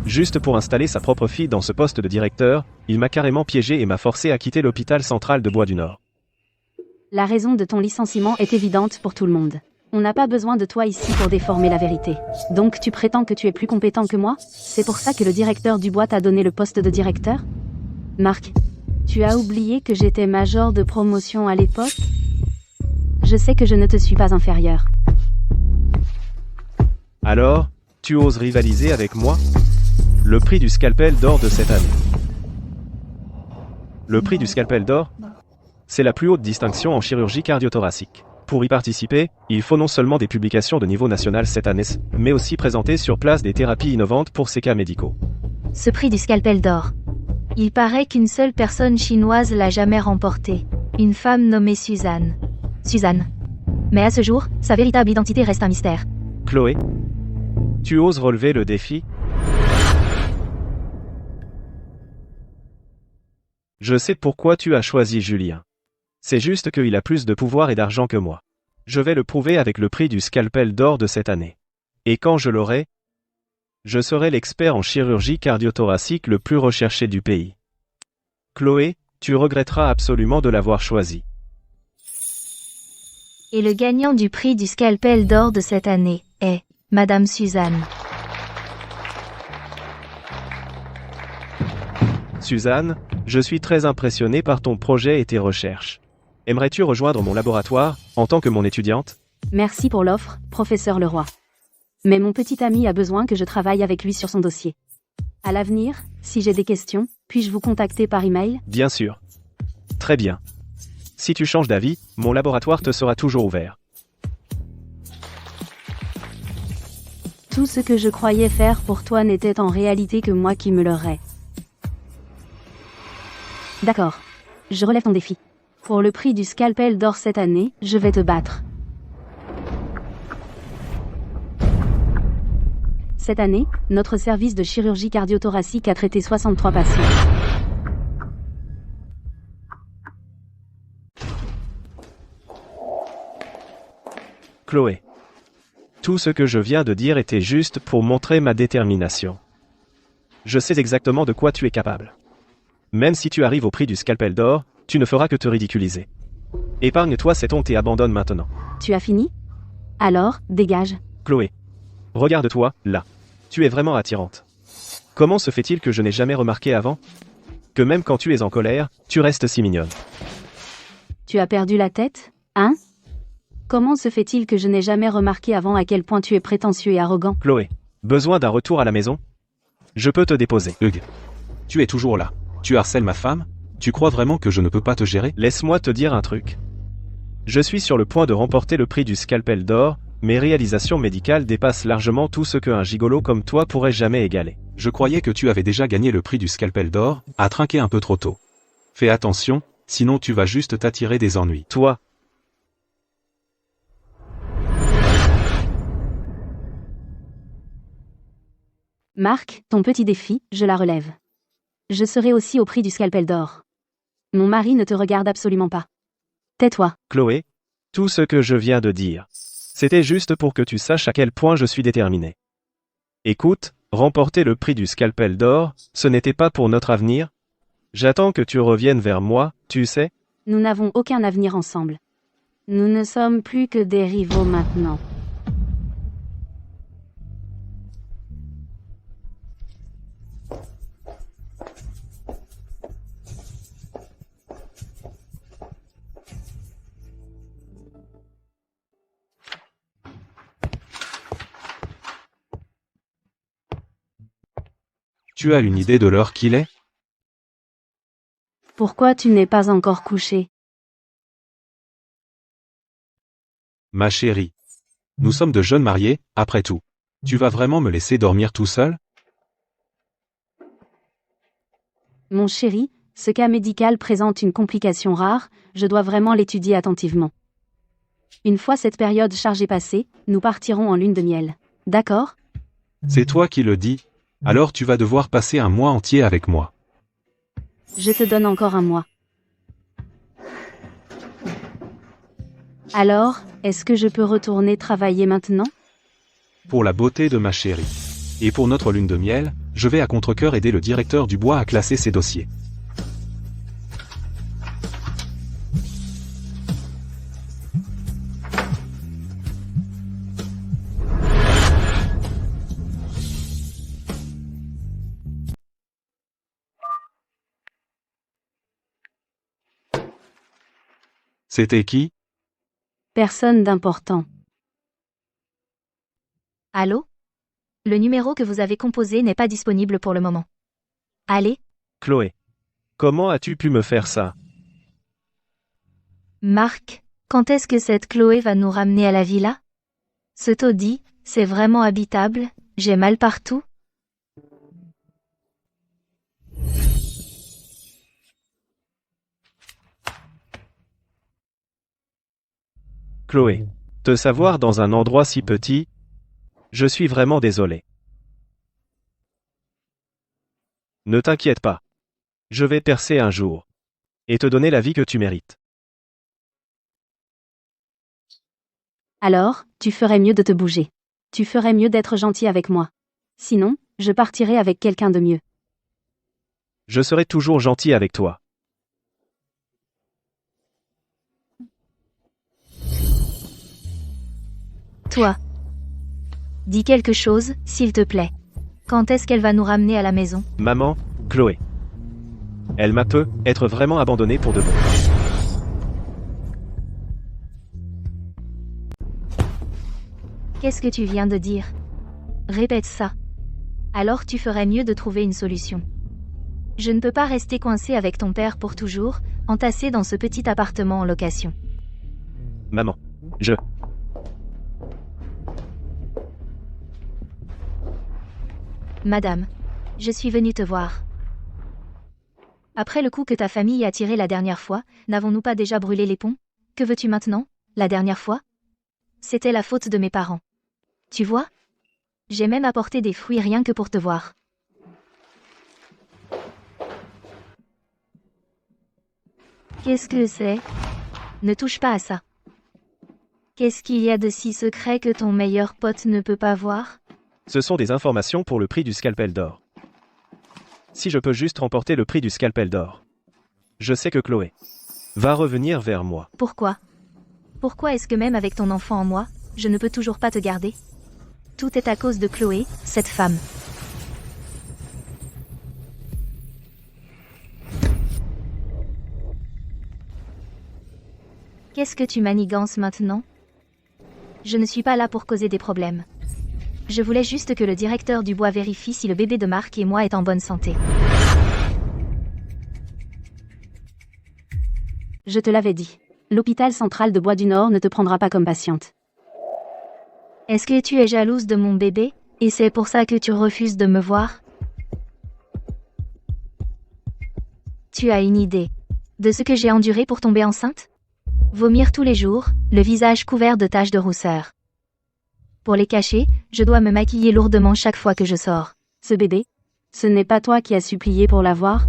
Juste pour installer sa propre fille dans ce poste de directeur, il m'a carrément piégé et m'a forcé à quitter l'hôpital central de Bois du Nord. La raison de ton licenciement est évidente pour tout le monde. On n'a pas besoin de toi ici pour déformer la vérité. Donc tu prétends que tu es plus compétent que moi? C'est pour ça que le directeur Dubois t'a donné le poste de directeur? Marc, tu as oublié que j'étais major de promotion à l'époque? Je sais que je ne te suis pas inférieur. Alors, tu oses rivaliser avec moi? Le prix du scalpel d'or de cette année. Le prix du scalpel d'or? C'est la plus haute distinction en chirurgie cardio-thoracique. Pour y participer, il faut non seulement des publications de niveau national cette année, mais aussi présenter sur place des thérapies innovantes pour ces cas médicaux. Ce prix du scalpel d'or. Il paraît qu'une seule personne chinoise l'a jamais remporté. Une femme nommée Suzanne. Suzanne. Mais à ce jour, sa véritable identité reste un mystère. Chloé, tu oses relever le défi? Je sais pourquoi tu as choisi Julien. C'est juste qu'il a plus de pouvoir et d'argent que moi. Je vais le prouver avec le prix du scalpel d'or de cette année. Et quand je l'aurai, je serai l'expert en chirurgie cardio-thoracique le plus recherché du pays. Chloé, tu regretteras absolument de l'avoir choisi. Et le gagnant du prix du scalpel d'or de cette année est Madame Suzanne. Suzanne, je suis très impressionné par ton projet et tes recherches. Aimerais-tu rejoindre mon laboratoire, en tant que mon étudiante? Merci pour l'offre, professeur Leroy. Mais mon petit ami a besoin que je travaille avec lui sur son dossier. À l'avenir, si j'ai des questions, puis-je vous contacter par email? Bien sûr. Très bien. Si tu changes d'avis, mon laboratoire te sera toujours ouvert. Tout ce que je croyais faire pour toi n'était en réalité que moi qui me leurrais. D'accord. Je relève ton défi. Pour le prix du scalpel d'or cette année, je vais te battre. Cette année, notre service de chirurgie cardio-thoracique a traité 63 patients. Chloé. Tout ce que je viens de dire était juste pour montrer ma détermination. Je sais exactement de quoi tu es capable. Même si tu arrives au prix du scalpel d'or, tu ne feras que te ridiculiser. Épargne-toi cette honte et abandonne maintenant. Tu as fini? Alors, dégage. Chloé. Regarde-toi, là. Tu es vraiment attirante. Comment se fait-il que je n'ai jamais remarqué avant? Que même quand tu es en colère, tu restes si mignonne. Tu as perdu la tête? Hein? Comment se fait-il que je n'ai jamais remarqué avant à quel point tu es prétentieux et arrogant? Chloé. Besoin d'un retour à la maison? Je peux te déposer. Hugues. Tu es toujours là. Tu harcèles ma femme? Tu crois vraiment que je ne peux pas te gérer? Laisse-moi te dire un truc. Je suis sur le point de remporter le prix du scalpel d'or, mes réalisations médicales dépassent largement tout ce qu'un gigolo comme toi pourrait jamais égaler. Je croyais que tu avais déjà gagné le prix du scalpel d'or, à trinquer un peu trop tôt. Fais attention, sinon tu vas juste t'attirer des ennuis. Toi. Marc, ton petit défi, je la relève. Je serai aussi au prix du scalpel d'or. Mon mari ne te regarde absolument pas. Tais-toi. Chloé, tout ce que je viens de dire, c'était juste pour que tu saches à quel point je suis déterminé. Écoute, remporter le prix du scalpel d'or, ce n'était pas pour notre avenir? J'attends que tu reviennes vers moi, tu sais? Nous n'avons aucun avenir ensemble. Nous ne sommes plus que des rivaux maintenant. Tu as une idée de l'heure qu'il est? Pourquoi tu n'es pas encore couché? Ma chérie. Nous sommes de jeunes mariés, après tout. Tu vas vraiment me laisser dormir tout seul? Mon chéri, ce cas médical présente une complication rare, je dois vraiment l'étudier attentivement. Une fois cette période chargée passée, nous partirons en lune de miel. D'accord? C'est toi qui le dis. Alors tu vas devoir passer un mois entier avec moi. Je te donne encore un mois. Alors, est-ce que je peux retourner travailler maintenant? Pour la beauté de ma chérie. Et pour notre lune de miel, je vais à contre-cœur aider le directeur du bois à classer ses dossiers. C'était qui? Personne d'important. Allô? Le numéro que vous avez composé n'est pas disponible pour le moment. Allez, Chloé. Comment as-tu pu me faire ça? Marc, quand est-ce que cette Chloé va nous ramener à la villa? Ce taudis, c'est vraiment habitable, j'ai mal partout. Chloé. Te savoir dans un endroit si petit? Je suis vraiment désolé. Ne t'inquiète pas. Je vais percer un jour. Et te donner la vie que tu mérites. Alors, tu ferais mieux de te bouger. Tu ferais mieux d'être gentil avec moi. Sinon, je partirai avec quelqu'un de mieux. Je serai toujours gentil avec toi. Toi. Dis quelque chose, s'il te plaît. Quand est-ce qu'elle va nous ramener à la maison? Maman, Chloé. Elle m'a peut être vraiment abandonné pour de bon. Qu'est-ce que tu viens de dire? Répète ça. Alors tu ferais mieux de trouver une solution. Je ne peux pas rester coincé avec ton père pour toujours, entassé dans ce petit appartement en location. Maman. Madame, je suis venue te voir. Après le coup que ta famille a tiré la dernière fois, n'avons-nous pas déjà brûlé les ponts? Que veux-tu maintenant, la dernière fois? C'était la faute de mes parents. Tu vois? J'ai même apporté des fruits rien que pour te voir. Qu'est-ce que c'est? Ne touche pas à ça. Qu'est-ce qu'il y a de si secret que ton meilleur pote ne peut pas voir? Ce sont des informations pour le prix du scalpel d'or. Si je peux juste remporter le prix du scalpel d'or. Je sais que Chloé va revenir vers moi. Pourquoi? Pourquoi est-ce que même avec ton enfant en moi, je ne peux toujours pas te garder? Tout est à cause de Chloé, cette femme. Qu'est-ce que tu manigances maintenant? Je ne suis pas là pour causer des problèmes. Je voulais juste que le directeur du bois vérifie si le bébé de Marc et moi est en bonne santé. Je te l'avais dit. L'hôpital central de Bois du Nord ne te prendra pas comme patiente. Est-ce que tu es jalouse de mon bébé, et c'est pour ça que tu refuses de me voir? Tu as une idée de ce que j'ai enduré pour tomber enceinte? Vomir tous les jours, le visage couvert de taches de rousseur. Pour les cacher, je dois me maquiller lourdement chaque fois que je sors. Ce bébé? Ce n'est pas toi qui as supplié pour l'avoir?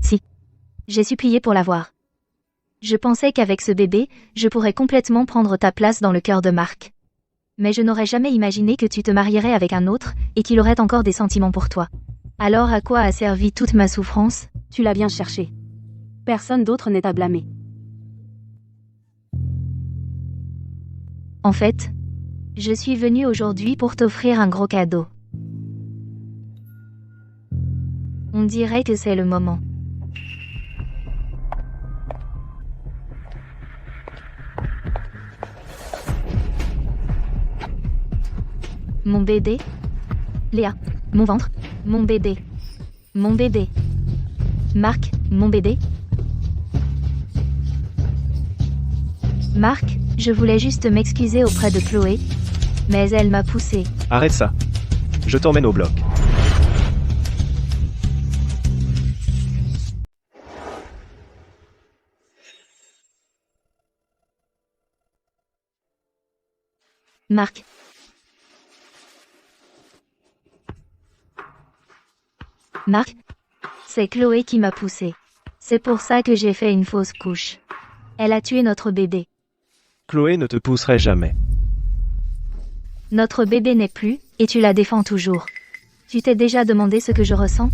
Si. J'ai supplié pour l'avoir. Je pensais qu'avec ce bébé, je pourrais complètement prendre ta place dans le cœur de Marc. Mais je n'aurais jamais imaginé que tu te marierais avec un autre, et qu'il aurait encore des sentiments pour toi. Alors à quoi a servi toute ma souffrance? Tu l'as bien cherché. Personne d'autre n'est à blâmer. En fait, je suis venue aujourd'hui pour t'offrir un gros cadeau. On dirait que c'est le moment. Mon bébé? Léa, mon ventre, mon bébé. Mon bébé. Marc, mon bébé. Marc, je voulais juste m'excuser auprès de Chloé, mais elle m'a poussé. Arrête ça. Je t'emmène au bloc. Marc. Marc, c'est Chloé qui m'a poussé. C'est pour ça que j'ai fait une fausse couche. Elle a tué notre bébé. Chloé ne te pousserait jamais. Notre bébé n'est plus, et tu la défends toujours. Tu t'es déjà demandé ce que je ressens?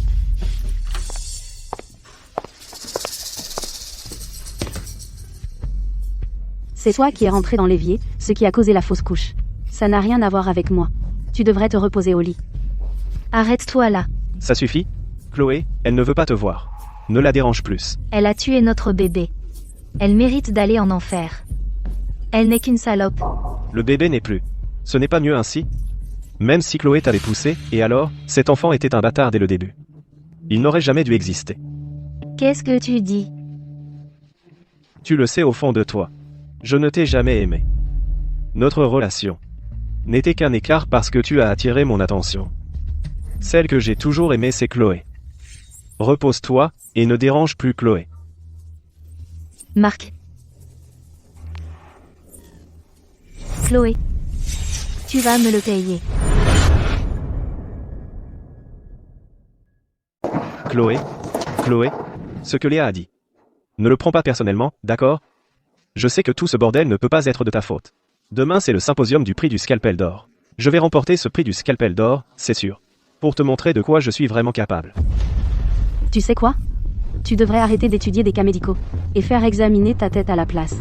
C'est toi qui es rentré dans l'évier, ce qui a causé la fausse couche. Ça n'a rien à voir avec moi. Tu devrais te reposer au lit. Arrête-toi là. Ça suffit? Chloé, elle ne veut pas te voir. Ne la dérange plus. Elle a tué notre bébé. Elle mérite d'aller en enfer. Elle n'est qu'une salope. Le bébé n'est plus. Ce n'est pas mieux ainsi? Même si Chloé t'avait poussé, et alors, cet enfant était un bâtard dès le début. Il n'aurait jamais dû exister. Qu'est-ce que tu dis? Tu le sais au fond de toi. Je ne t'ai jamais aimé. Notre relation n'était qu'un écart parce que tu as attiré mon attention. Celle que j'ai toujours aimée, c'est Chloé. Repose-toi, et ne dérange plus Chloé. Marc. Chloé. Tu vas me le payer. Chloé, ce que Léa a dit. Ne le prends pas personnellement, d'accord? Je sais que tout ce bordel ne peut pas être de ta faute. Demain c'est le symposium du prix du scalpel d'or. Je vais remporter ce prix du scalpel d'or, c'est sûr. Pour te montrer de quoi je suis vraiment capable. Tu sais quoi? Tu devrais arrêter d'étudier des cas médicaux et faire examiner ta tête à la place.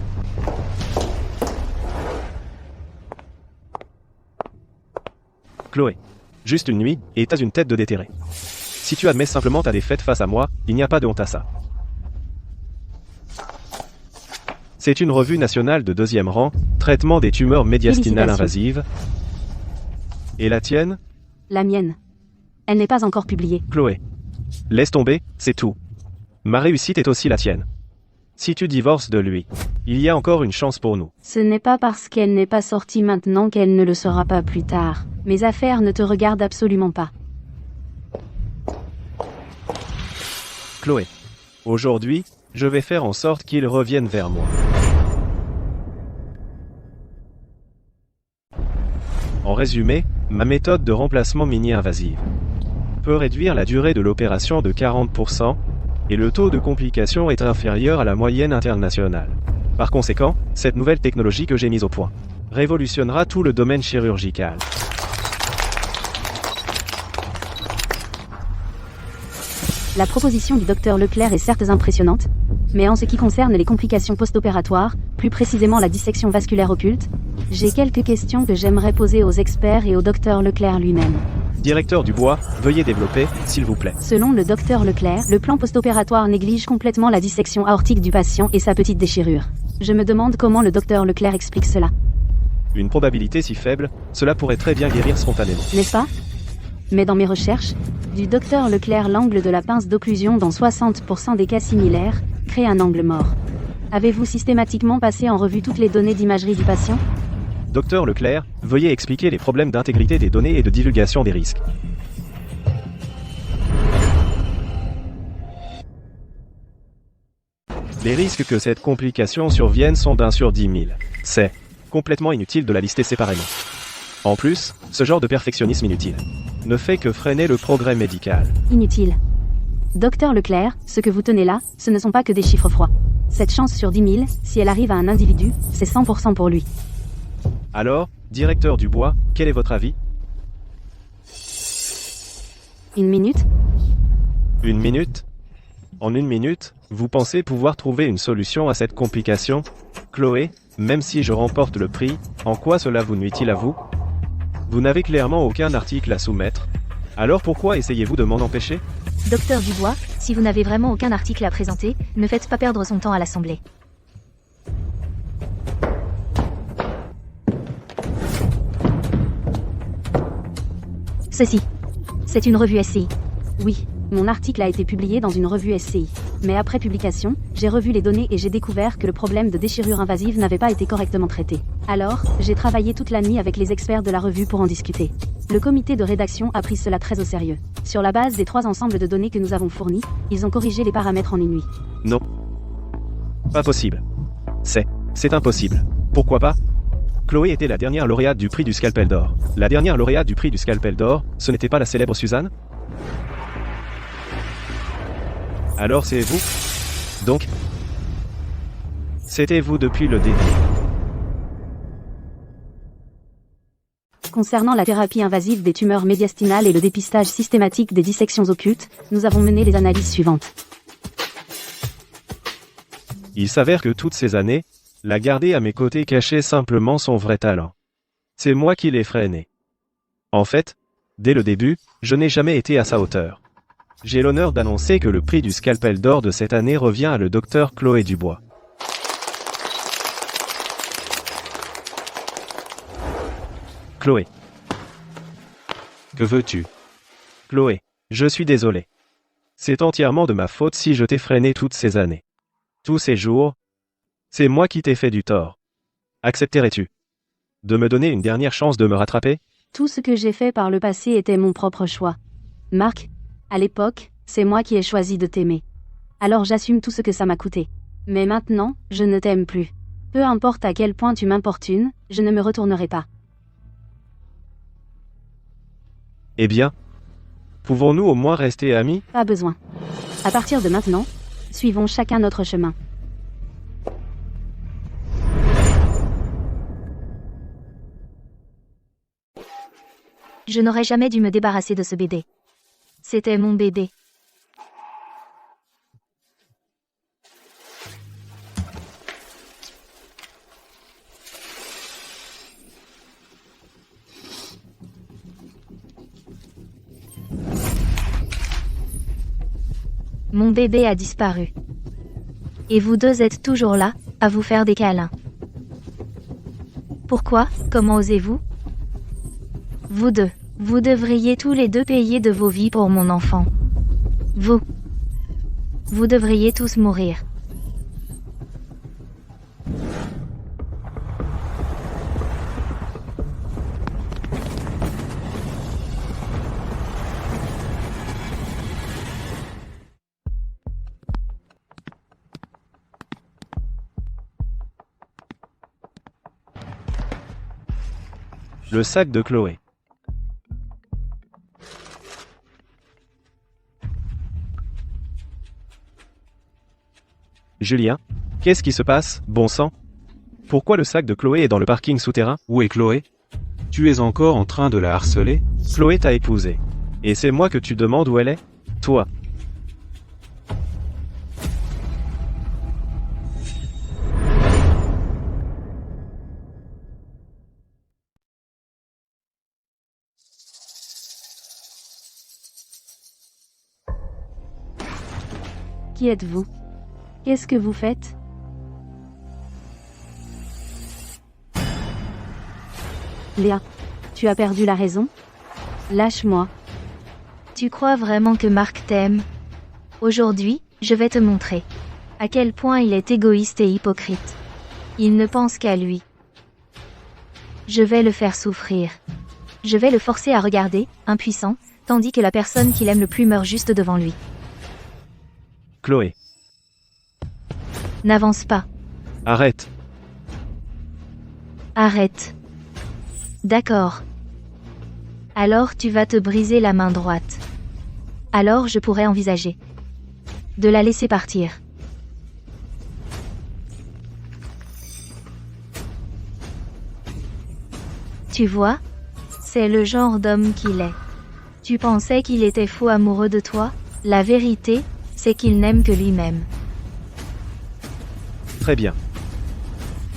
Chloé, juste une nuit, et t'as une tête de déterré. Si tu admets simplement ta défaite face à moi, il n'y a pas de honte à ça. C'est une revue nationale de 2e rang, traitement des tumeurs médiastinales invasives. Et la tienne? La mienne. Elle n'est pas encore publiée. Chloé. Laisse tomber, c'est tout. Ma réussite est aussi la tienne. Si tu divorces de lui, il y a encore une chance pour nous. Ce n'est pas parce qu'elle n'est pas sortie maintenant qu'elle ne le sera pas plus tard. Mes affaires ne te regardent absolument pas. Chloé. Aujourd'hui, je vais faire en sorte qu'il revienne vers moi. En résumé, ma méthode de remplacement mini-invasive peut réduire la durée de l'opération de 40%, et le taux de complications est inférieur à la moyenne internationale. Par conséquent, cette nouvelle technologie que j'ai mise au point révolutionnera tout le domaine chirurgical. La proposition du docteur Leclerc est certes impressionnante, mais en ce qui concerne les complications post-opératoires, plus précisément la dissection vasculaire occulte, j'ai quelques questions que j'aimerais poser aux experts et au docteur Leclerc lui-même. Directeur Dubois, veuillez développer, s'il vous plaît. Selon le docteur Leclerc, le plan post-opératoire néglige complètement la dissection aortique du patient et sa petite déchirure. Je me demande comment le docteur Leclerc explique cela. Une probabilité si faible, cela pourrait très bien guérir spontanément. N'est-ce pas? Mais dans mes recherches, du docteur Leclerc, l'angle de la pince d'occlusion dans 60% des cas similaires crée un angle mort. Avez-vous systématiquement passé en revue toutes les données d'imagerie du patient? Docteur Leclerc, veuillez expliquer les problèmes d'intégrité des données et de divulgation des risques. Les risques que cette complication survienne sont d'1 sur 10 000. C'est complètement inutile de la lister séparément. En plus, ce genre de perfectionnisme inutile ne fait que freiner le progrès médical. Inutile. Docteur Leclerc, ce que vous tenez là, ce ne sont pas que des chiffres froids. Cette chance sur 10 000, si elle arrive à un individu, c'est 100% pour lui. Alors, directeur Dubois, quel est votre avis? Une minute? Une minute? En une minute, vous pensez pouvoir trouver une solution à cette complication? Chloé, même si je remporte le prix, en quoi cela vous nuit-il à vous? Vous n'avez clairement aucun article à soumettre. Alors pourquoi essayez-vous de m'en empêcher? Docteur Dubois, si vous n'avez vraiment aucun article à présenter, ne faites pas perdre son temps à l'Assemblée. Ceci. C'est une revue SCI. Oui, Mon article a été publié dans une revue SCI. Mais après publication, j'ai revu les données et j'ai découvert que le problème de déchirure invasive n'avait pas été correctement traité. Alors, j'ai travaillé toute la nuit avec les experts de la revue pour en discuter. Le comité de rédaction a pris cela très au sérieux. Sur la base des 3 ensembles de données que nous avons fournis, ils ont corrigé les paramètres en une nuit. Non. Pas possible. C'est impossible. Pourquoi pas? Chloé était la dernière lauréate du prix du Scalpel d'or. La dernière lauréate du prix du Scalpel d'or, ce n'était pas la célèbre Suzanne? Alors c'est vous? Donc, c'était vous depuis le début. Concernant la thérapie invasive des tumeurs médiastinales et le dépistage systématique des dissections occultes, nous avons mené les analyses suivantes. Il s'avère que toutes ces années, la garder à mes côtés cachait simplement son vrai talent. C'est moi qui l'ai freiné. En fait, dès le début, je n'ai jamais été à sa hauteur. J'ai l'honneur d'annoncer que le prix du Scalpel d'or de cette année revient à le docteur Chloé Dubois. Chloé. Que veux-tu? Chloé, je suis désolé. C'est entièrement de ma faute si je t'ai freiné toutes ces années. Tous ces jours, c'est moi qui t'ai fait du tort. Accepterais-tu de me donner une dernière chance de me rattraper? Tout ce que j'ai fait par le passé était mon propre choix. Marc, à l'époque, c'est moi qui ai choisi de t'aimer. Alors j'assume tout ce que ça m'a coûté. Mais maintenant, je ne t'aime plus. Peu importe à quel point tu m'importunes, je ne me retournerai pas. Eh bien, pouvons-nous au moins rester amis? Pas besoin. À partir de maintenant, suivons chacun notre chemin. Je n'aurais jamais dû me débarrasser de ce bébé. C'était mon bébé. Mon bébé a disparu. Et vous deux êtes toujours là, à vous faire des câlins. Pourquoi? Comment osez-vous? Vous deux. Vous devriez tous les deux payer de vos vies pour mon enfant. Vous devriez tous mourir. Le sac de Chloé. Julien, qu'est-ce qui se passe, bon sang? Pourquoi le sac de Chloé est dans le parking souterrain? Où est Chloé? Tu es encore en train de la harceler? Chloé t'a épousé. Et c'est moi que tu demandes où elle est? Toi. Qui êtes-vous? Qu'est-ce que vous faites? Léa, tu as perdu la raison? Lâche-moi. Tu crois vraiment que Marc t'aime? Aujourd'hui, je vais te montrer à quel point il est égoïste et hypocrite. Il ne pense qu'à lui. Je vais le faire souffrir. Je vais le forcer à regarder, impuissant, tandis que la personne qu'il aime le plus meurt juste devant lui. Chloé. N'avance pas. Arrête. Arrête. D'accord. Alors tu vas te briser la main droite. Alors je pourrais envisager de la laisser partir. Tu vois? C'est le genre d'homme qu'il est. Tu pensais qu'il était fou amoureux de toi? La vérité, c'est qu'il n'aime que lui-même. Très bien.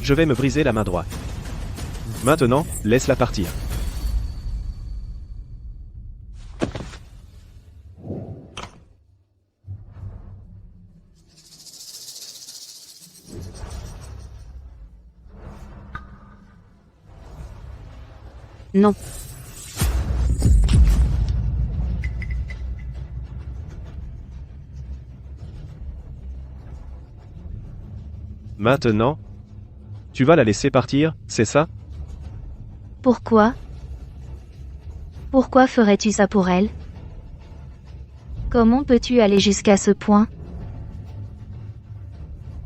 Je vais me briser la main droite. Maintenant, laisse-la partir. Non. Maintenant, tu vas la laisser partir, c'est ça? Pourquoi? Pourquoi ferais-tu ça pour elle? Comment peux-tu aller jusqu'à ce point?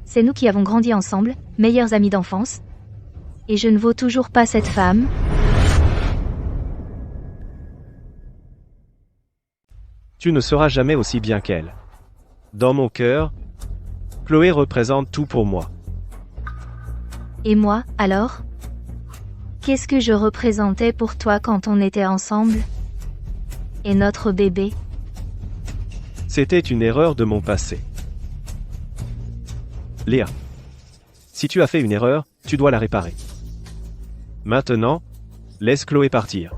C'est nous qui avons grandi ensemble, meilleurs amis d'enfance. Et je ne vaux toujours pas cette femme. Tu ne seras jamais aussi bien qu'elle. Dans mon cœur, Chloé représente tout pour moi. Et moi, alors? Qu'est-ce que je représentais pour toi quand on était ensemble? Et notre bébé? C'était une erreur de mon passé. Léa. Si tu as fait une erreur, tu dois la réparer. Maintenant, laisse Chloé partir.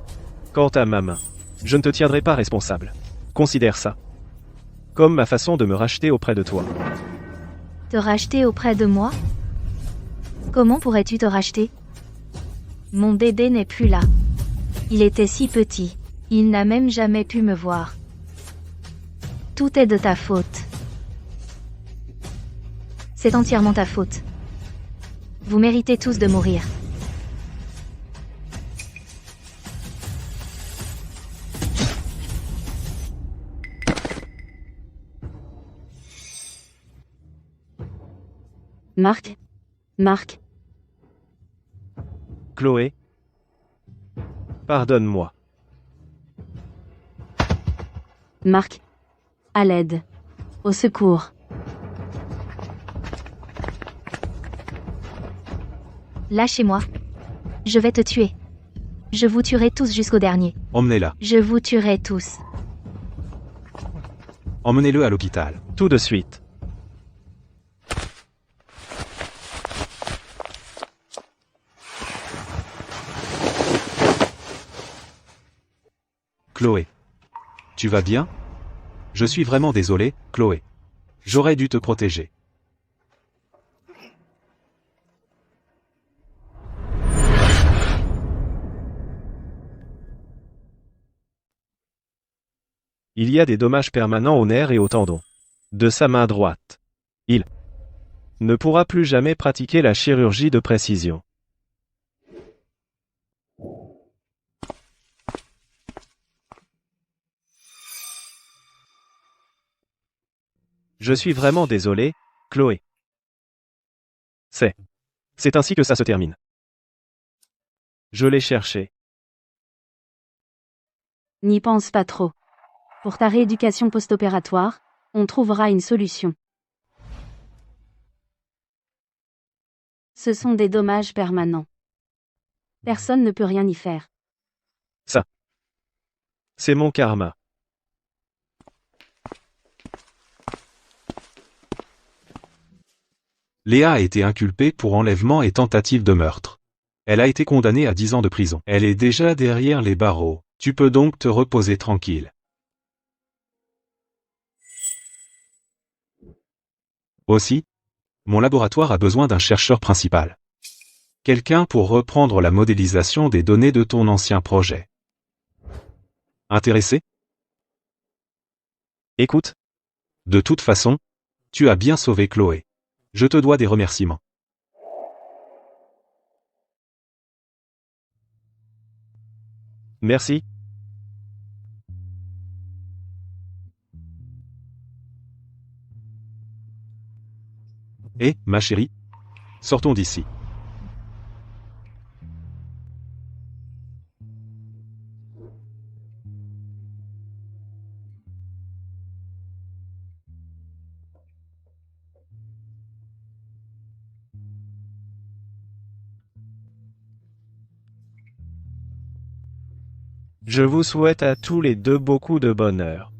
Quant à ma main, je ne te tiendrai pas responsable. Considère ça comme ma façon de me racheter auprès de toi. Te racheter auprès de moi? Comment pourrais-tu te racheter? Mon bébé n'est plus là. Il était si petit. Il n'a même jamais pu me voir. Tout est de ta faute. C'est entièrement ta faute. Vous méritez tous de mourir. Marc, Chloé, pardonne-moi. Marc, à l'aide. Au secours. Lâchez-moi. Je vais te tuer. Je vous tuerai tous jusqu'au dernier. Emmenez-la. Je vous tuerai tous. Emmenez-le à l'hôpital. Tout de suite. Chloé. Tu vas bien? Je suis vraiment désolé, Chloé. J'aurais dû te protéger. Il y a des dommages permanents aux nerfs et aux tendons de sa main droite. Il ne pourra plus jamais pratiquer la chirurgie de précision. Je suis vraiment désolé, Chloé. C'est ainsi que ça se termine. Je l'ai cherché. N'y pense pas trop. Pour ta rééducation post-opératoire, on trouvera une solution. Ce sont des dommages permanents. Personne ne peut rien y faire. C'est mon karma. Léa a été inculpée pour enlèvement et tentative de meurtre. Elle a été condamnée à 10 ans de prison. Elle est déjà derrière les barreaux. Tu peux donc te reposer tranquille. Aussi, mon laboratoire a besoin d'un chercheur principal. Quelqu'un pour reprendre la modélisation des données de ton ancien projet. Intéressé? Écoute, De toute façon, tu as bien sauvé Chloé. Je te dois des remerciements. merci. Et, ma chérie, sortons d'ici. Je vous souhaite à tous les deux beaucoup de bonheur.